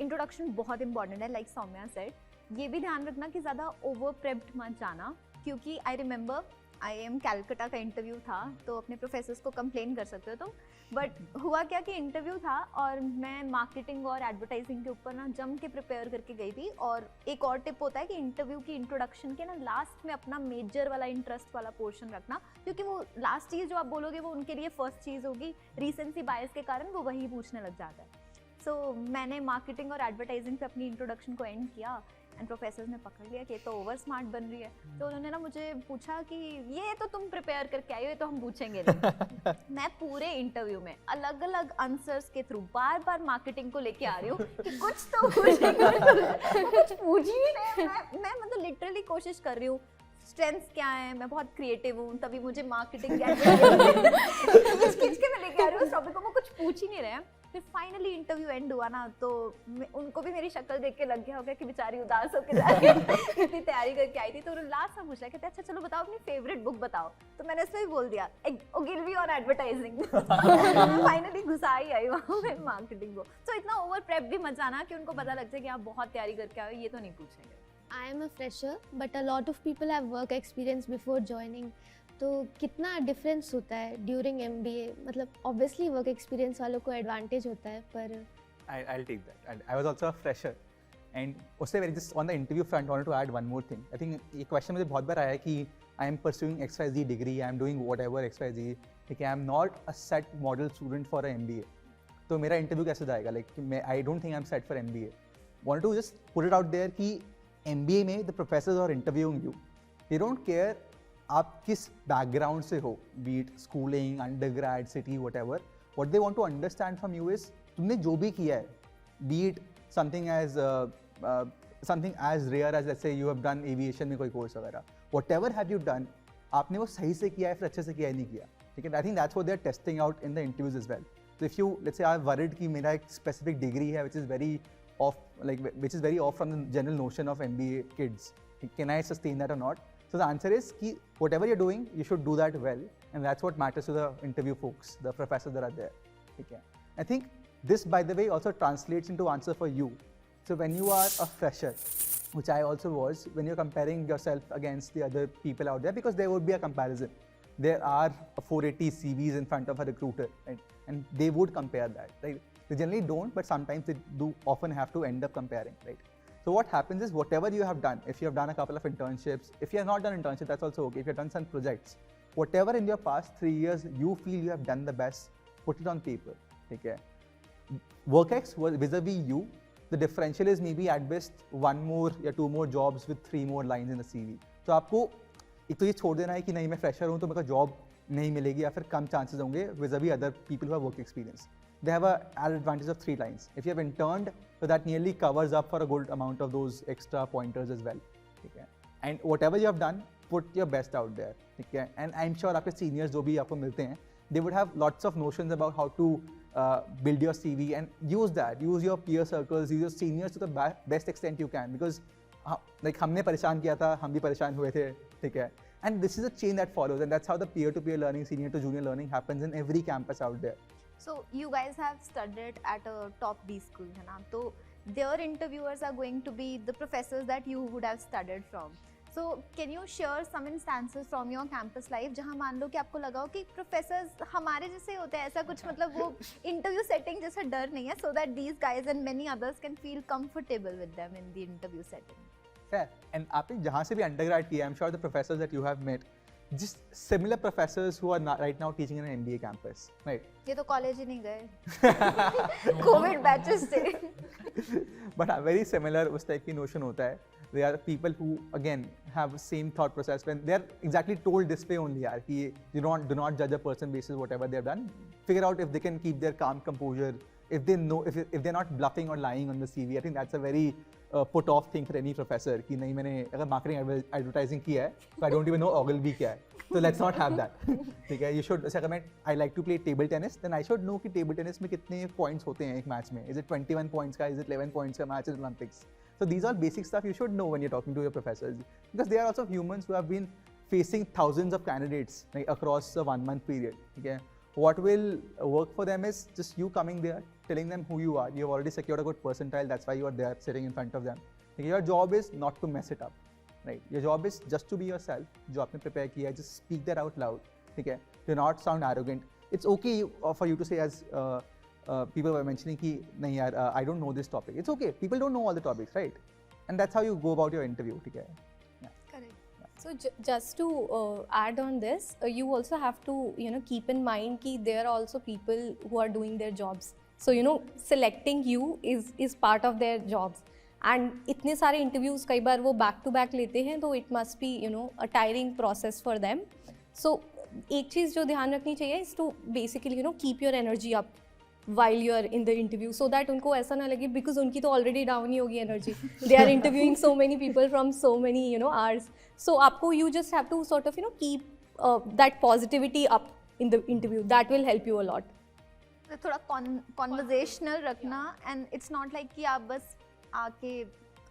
इंट्रोडक्शन बहुत इंपॉर्टेंट है, लाइक सौम्या सेड. ये भी ध्यान रखना कि ज़्यादा ओवर प्रेप्ड मत जाना, क्योंकि आई रिमेंबर IIM कैलकटा का इंटरव्यू था, तो अपने प्रोफेसर्स को कंप्लेन कर सकते हो तुम. बट हुआ क्या कि इंटरव्यू था और मैं मार्केटिंग और एडवर्टाइजिंग के ऊपर ना जम के प्रिपेयर करके गई थी. और एक और टिप होता है कि इंटरव्यू की इंट्रोडक्शन के ना लास्ट में अपना मेजर वाला इंटरेस्ट वाला पोर्शन रखना, क्योंकि वो लास्ट चीज़ जो आप बोलोगे वो उनके लिए फर्स्ट चीज़ होगी. रीसेंसी बायस के कारण वो वही पूछने लग जाता है. सो मैंने मार्केटिंग और एडवर्टाइजिंग पे अपनी इंट्रोडक्शन को एंड किया एंड प्रोफेसर्स ने पकड़ लिया कि ये तो ओवर स्मार्ट बन रही है. तो उन्होंने ना मुझे पूछा कि ये तो तुम प्रिपेयर करके आई हो, ये तो हम पूछेंगे नहीं. मैं पूरे इंटरव्यू में अलग अलग आंसर्स के थ्रू बार बार मार्केटिंग को लेके आ रही हूँ कि कुछ तो कुछ पूछ ही नहीं. मैं मतलब लिटरली कोशिश कर रही हूँ. स्ट्रेंथ्स क्या है, मैं बहुत क्रिएटिव हूँ, तभी मुझे मार्केटिंग खींच के मैं लेके आ रही हूँ उस टॉपिक को. वो कुछ पूछ ही नहीं रहे हैं. फिर फाइनली इंटरव्यू एंड हुआ ना, तो उनको भी मेरी शक्ल देख के लग गया होगा कि बेचारी उदास होकर जा रही है, इतनी तैयारी करके आई थी। तो उन्होंने लास्ट में पूछा कहते अच्छा चलो बताओ अपनी फेवरेट बुक बताओ, तो मैंने उसमें भी बोल दिया ओगिलवी ऑन एडवर्टाइजिंग। फाइनली घुसा ही आई वहाँ पे मार्केटिंग बुक। तो इतना ओवर प्रेप भी मत जाना कि उनको पता लग जाए कि आप बहुत तैयारी करके आए, ये तो नहीं पूछेंगे। I am a fresher, but a lot of people have work experience before joining. तो कितना डिफरेंस होता है ड्यूरिंग MBA? मतलब ऑब्वियसली वर्क एक्सपीरियंस वालों को एडवांटेज होता है, पर I'll take that. I was also a fresher. And उससे very just on the interview front, I wanted to add one more thing. I think ये question मुझे बहुत बार आया है कि I am pursuing XYZ degree, I am doing whatever XYZ, ठीक है, I am not a set model student for a MBA. तो मेरा interview कैसे जाएगा? Like I don't think I'm set for MBA. Wanted to just put it out there कि MBA में the professors are interviewing you. They don't care आप किस background से हो, be it schooling, undergrad, city, whatever. What they want to understand from you is तुमने जो भी किया है, be it something as rare as let's say you have done aviation में कोई course वगैरह, whatever have you done, आपने वो सही से किया है फिर अच्छे से किया है नहीं किया, ठीक है? I think that's what they're testing out in the interviews as well. So if you let's say are worried कि मेरा एक specific degree है which is very off from the general notion of MBA kids, can I sustain that or not? So the answer is कि whatever you're doing, you should do that well, and that's what matters to the interview folks, the professors that are there. Okay. I think this, by the way, also translates into answer for you. So when you are a fresher, which I also was, when you're comparing yourself against the other people out there, because there would be a comparison. There are 480 CVs in front of a recruiter, right? And they would compare that, right? They generally don't, but sometimes they do often have to end up comparing, right? So what happens is whatever you have done, if you have done a couple of internships, if you have not done internship, that's also okay. If you have done some projects, whatever in your past 3 years you feel you have done the best, put it on paper, okay? WorkX was vis-a-vis you. The differential is maybe at best 1 more or 2 more jobs with 3 more lines in the CV. तो आपको एक तो ये छोड़ देना है कि नहीं मैं फ्रेशर हूँ तो मेरे को जॉब नहीं मिलेगी या फिर कम चांसेस होंगे vis-a-vis other people who have work experience. They have an added advantage of 3 lines. If you have interned, so that nearly covers up for a good amount of those extra pointers as well. Okay. And whatever you have done, put your best out there. Okay. And I'm sure आपके seniors जो भी आपको मिलते हैं, they would have lots of notions about how to build your CV and use that. Use your peer circles, use your seniors to the best extent you can, because like हमने परेशान किया था, हम भी परेशान हुए थे, ठीक है? And this is a chain that follows, and that's how the peer-to-peer learning, senior to junior learning happens in every campus out there. So you guys have studied at a top B school, है ना? तो their interviewers are going to be the professors that you would have studied from. So can you share some instances from your campus life जहाँ मान लो कि आपको लगा हो कि professors हमारे जैसे होते हैं, ऐसा कुछ मतलब वो interview setting जैसा डर नहीं है, so that these guys and many others can feel comfortable with them in the interview setting. Fair. And आपने जहाँ से भी undergrad किया, I'm sure the professors that you have met, just similar professors who are right now teaching in an MBA campus, right? ये तो college ही नहीं गए, COVID batches थे. But very similar उस type की notion होता है. They are people who again have the same thought process when they are exactly told this way only यार कि do not judge a person basis whatever they have done. Figure out if they can keep their calm composure, if they know if they're not bluffing or lying on the CV. I think that's a very put off thing for any professor कि नहीं मैंने अगर marketing advertising किया है तो I don't even know Ogilvy क्या है. So let's not have that. ठीक है? You should जैसे अगर मैं I like to play table tennis, then I should know कि table tennis में कितने points होते हैं एक match में. Is it 21 points का? Is it 11 points का match in Olympics? So these are basic stuff you should know when you're talking to your professors, because they are also humans who have been facing thousands of candidates like, across a 1 month period. Okay? What will work for them is just you coming there, telling them who you are. You have already secured a good percentile, that's why you are there sitting in front of them. Okay? Your job is not to mess it up, right? Your job is just to be yourself. जो आपने prepare किया है, just speak that out loud. Okay? Do not sound arrogant. It's okay for you to say as people were mentioning कि नहीं यार I don't know this topic. It's okay. People don't know all the topics, right? And that's how you go about your interview. ठीक है? Correct. So just to add on this, you also have to keep in mind कि there are also people who are doing their jobs. So selecting you is part of their jobs. And इतने सारे interviews कई बार वो back to back लेते हैं, तो it must be a tiring process for them. So एक चीज़ जो ध्यान रखनी चाहिए is to basically keep your energy up while you are in the interview, so that उनको ऐसा ना लगे because उनकी तो already down ही होगी energy. They are interviewing so many people from so many hours. So आपको you just have to sort of keep that positivity up in the interview. That will help you a lot. थोड़ा conversational रखना, and it's not like कि आप बस आके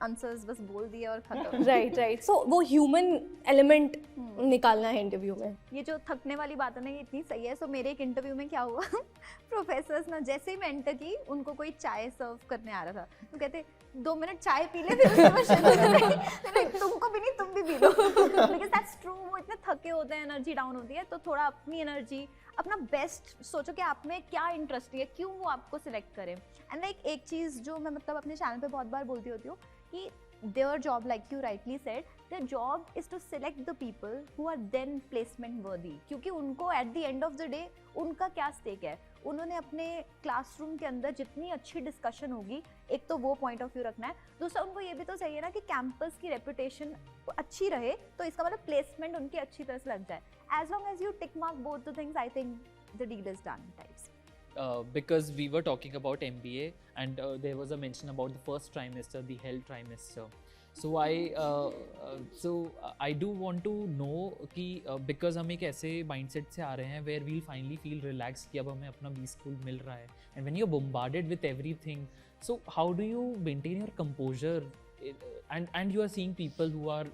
answers बस बोल दिए और खत्म। राइट सो वो ह्यूमन एलिमेंट निकालना है इंटरव्यू में। ये जो थकने वाली बात है ना, ये इतनी सही है। सो मेरे एक इंटरव्यू में क्या हुआ, प्रोफेसर्स ना जैसे ही मैं एंटर की, उनको कोई चाय सर्व करने आ रहा था, तो कहते 2 मिनट चाय पी ले, फिर उसके बाद शुरू करें। तुमको भी नहीं, तुम भी P low, because that's true. वो इतने थके होते हैं, एनर्जी डाउन होती है, तो थोड़ा अपनी एनर्जी, अपना बेस्ट सोचो कि आप में क्या इंटरेस्ट है, क्यों वो आपको सिलेक्ट करें। एंड लाइक एक चीज़ जो मैं मतलब अपने चैनल पे बहुत बार बोलती होती हूँ कि their job, like you rightly said, their job is to select the people who are then placement worthy, क्योंकि उनको at the end of the day उनका क्या stake है। उन्होंने अपने क्लासरूम के अंदर जितनी अच्छी डिस्कशन होगी, एक तो वो पॉइंट ऑफ व्यू रखना है, दूसरा उनको ये भी तो चाहिए ना कि कैंपस की रेपुटेशन अच्छी रहे, तो इसका मतलब प्लेसमेंट उनकी अच्छी तरह से लग जाए। As long as you tick mark both the things, I think the deal is done types. Because we were talking about MBA and there was a mention about the first trimester, the health trimester. So I do want to know कि because हम एक ऐसे mindset से आ रहे हैं where we'll finally feel relaxed कि अब हमें अपना B-School मिल रहा है, and when you're bombarded with everything, so how do you maintain your composure? And you are seeing people who are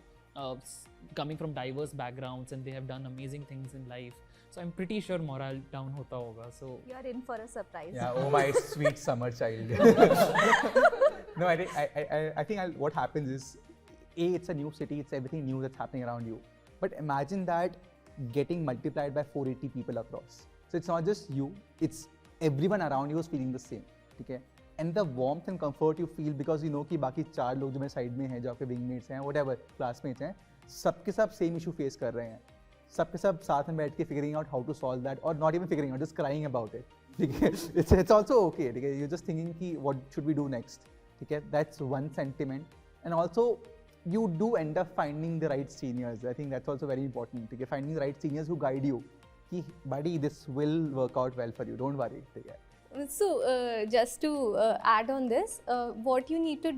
coming from diverse backgrounds and they have done amazing things in life. So I'm pretty sure morale down hota hoga. So You are in for a surprise. Yeah, oh my sweet summer child. No, I think what happens is, it's a new city, it's everything new that's happening around you. But imagine that getting multiplied by 480 people across. So it's not just you, it's everyone around you is feeling the same. Okay? And the warmth and comfort you feel because you know कि बाकी 4 लोग जो मेरे side में हैं, जो आपके wingmates हैं, whatever, classmates हैं, सबके सब same issue face कर रहे हैं। सबके सब साथ में बैठ के figuring out how to solve that, और not even figuring out, just crying about it. ठीक है, इट्स ऑल्सो ओके। ठीक है, यू जस्ट थिंकिंग कि what should we do next. ठीक है, that's one sentiment. And also you do end up finding the right seniors. I think that's also very important. ठीक है, finding the right seniors who guide you कि buddy this will work out well for you, don't worry. ठीक है। So just to add on this, what you need to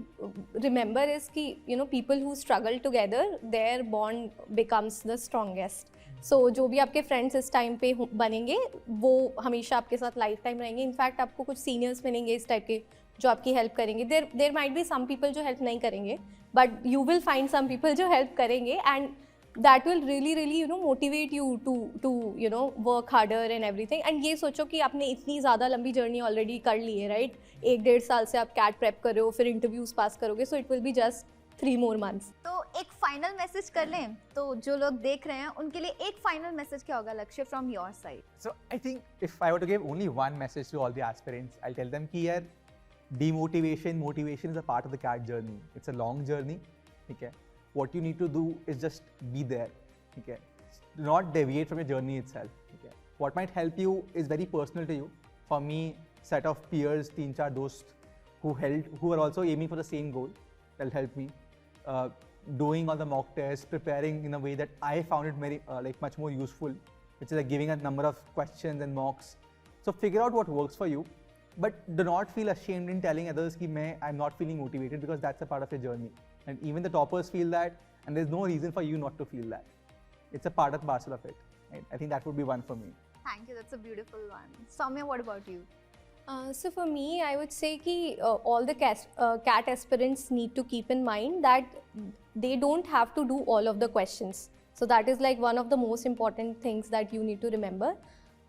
remember is कि people who struggle together, their bond becomes the strongest. So जो भी आपके friends इस time पे बनेंगे, वो हमेशा आपके साथ लाइफ टाइम रहेंगे। इनफैक्ट आपको कुछ सीनियर्स मिलेंगे इस टाइप के जो आपकी हेल्प करेंगे। There might be some people जो हेल्प नहीं करेंगे, but you will find some people जो हेल्प करेंगे, and that will really motivate you to work harder and everything. And ये सोचो कि आपने इतनी ज़्यादा लंबी जर्नी ऑलरेडी कर ली है, राइट? 1-1.5 साल से आप कैट प्रेप कर रहे हो, फिर इंटरव्यूज पास करोगे, सो it will be just 3 more months. तो एक फाइनल मैसेज कर लें, तो जो लोग देख रहे हैं उनके लिए एक फाइनल मैसेज क्या होगा लक्ष्य from your side? So I think if I were to give only one message to all the aspirants, I'll tell them कि यार motivation is a part of the CAT journey. It's a long journey. ठीक है, what you need to do is just be there. ठीक है, do not deviate from your journey itself. ठीक है, what might help you is very personal to you. For me, set of peers, 3-4 दोस्त who are also aiming for the same goal, that'll help me. Doing all the mock tests, preparing in a way that I found it very much more useful, which is like giving a number of questions and mocks. So figure out what works for you, but do not feel ashamed in telling others कि I'm not feeling motivated, because that's a part of your journey. And even the toppers feel that, and there's no reason for you not to feel that. It's a part and parcel of it. Right? I think that would be one for me. Thank you, that's a beautiful one. Soumya, what about you? So for me, I would say कि all the CAT aspirants need to keep in mind that they don't have to do all of the questions. So that is like one of the most important things that you need to remember.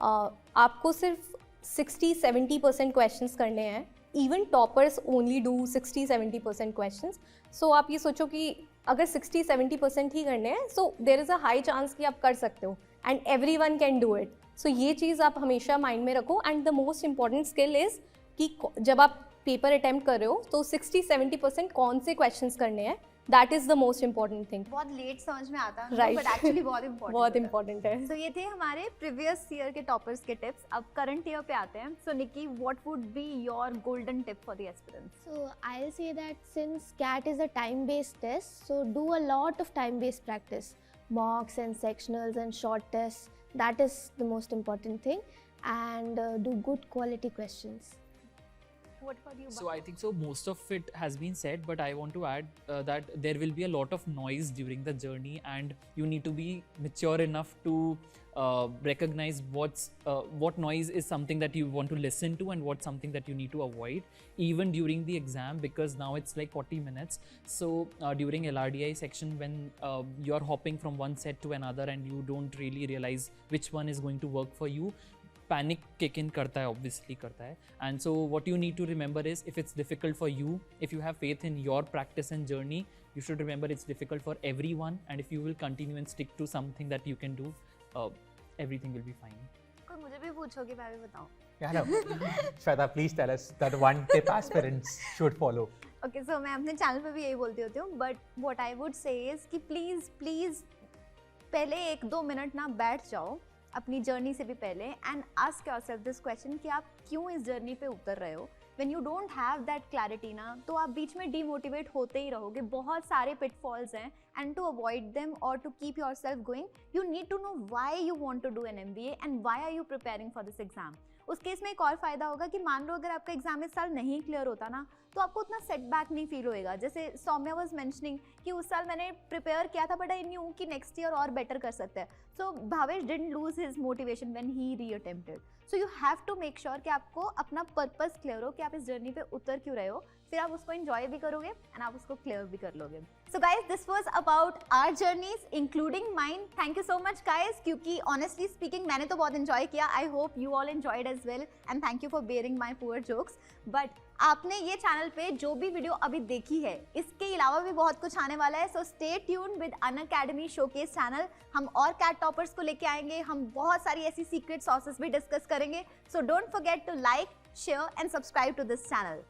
आपको सिर्फ 60-70% questions करने हैं. Even toppers only do 60-70% questions. So आप ये सोचो कि अगर 60-70% ही करने हैं, so there is a high chance कि आप कर सकते हो, and everyone can do it. So ये चीज़ आप हमेशा माइंड में रखो. And the most important skill is कि जब आप पेपर अटैम्प्ट कर रहे हो तो 60-70% कौन से क्वेश्चंस करने हैं, that is the most important thing. बहुत लेट समझ में आता है, Right. बट एक्चुअली बहुत इम्पोर्टेंट बहुत इम्पॉर्टेंट है. सो ये थे हमारे प्रीवियस ईयर के टॉपर्स के टिप्स. अब करंट ईयर पे आते हैं. So Nikki, what would be your golden tip for the aspirants? So I'll say that since CAT is a time-based test, so do a lot of time-based practice, mocks and sectionals and short tests. That is the most important thing, and do good quality questions. What about you? So I think so most of it has been said, but I want to add that there will be a lot of noise during the journey, and you need to be mature enough to recognize what noise is something that you want to listen to and what's something that you need to avoid, even during the exam, because now it's like 40 minutes. So during LRDI section, when you're hopping from one set to another and you don't really realize which one is going to work for you, panic kick in karta hai, obviously karta hai. And so what you need to remember is, if it's difficult for you, if you have faith in your practice and journey, you should remember it's difficult for everyone, and if you will continue and stick to something that you can do, everything will be fine. कोई मुझे भी पूछोगे, मैं भी बताऊं. Yeah, no. Shweta, please tell us that one tip aspirants should follow. Okay so मैं अपने channel पे भी यही बोलती होती हूँ, but what I would say is कि प्लीज़ पहले 1-2 मिनट ना बैठ जाओ अपनी जर्नी से भी पहले and ask yourself this question कि आप क्यों इस जर्नी पे उतर रहे हो. When you don't have that clarity ना, तो आप बीच में डीमोटिवेट होते ही रहोगे. बहुत सारे पिटफॉल्स हैं एंड टू अवॉइड देम और to keep yourself going, you need to know why you want to do an MBA and why are you preparing for this exam. उस केस में एक और फ़ायदा होगा कि मान लो अगर आपका एग्जाम इस साल नहीं क्लियर होता ना, तो आपको उतना सेटबैक नहीं फील होएगा. जैसे सौम्या वाज मेंशनिंग कि उस साल मैंने प्रिपेयर किया था बट आई न्यू कि नेक्स्ट ईयर और बेटर कर सकते हैं. So Bhavesh didn't lose his motivation when he reattempted. So you have to make sure कि आपको अपना पर्पस क्लियर हो कि आप इस जर्नी पे उतर क्यों रहे हो, फिर आप उसको एंजॉय भी करोगे एंड आप उसको क्लियर भी कर लोगे. So guys, this was about our journeys including mine. Thank you so much guys, क्योंकि ऑनेस्टली स्पीकिंग मैंने तो बहुत एंजॉय किया. I hope you all enjoyed as well and thank you for bearing my poor jokes. But आपने ये channel पे जो भी वीडियो अभी देखी है, इसके अलावा भी बहुत कुछ आने वाला है. So stay tuned with Unacademy showcase channel. हम और कैट टॉपर्स को लेके आएंगे, हम बहुत सारी ऐसी सीक्रेट सॉसेस भी डिस्कस करेंगे. So don't forget to like, share and subscribe to this channel.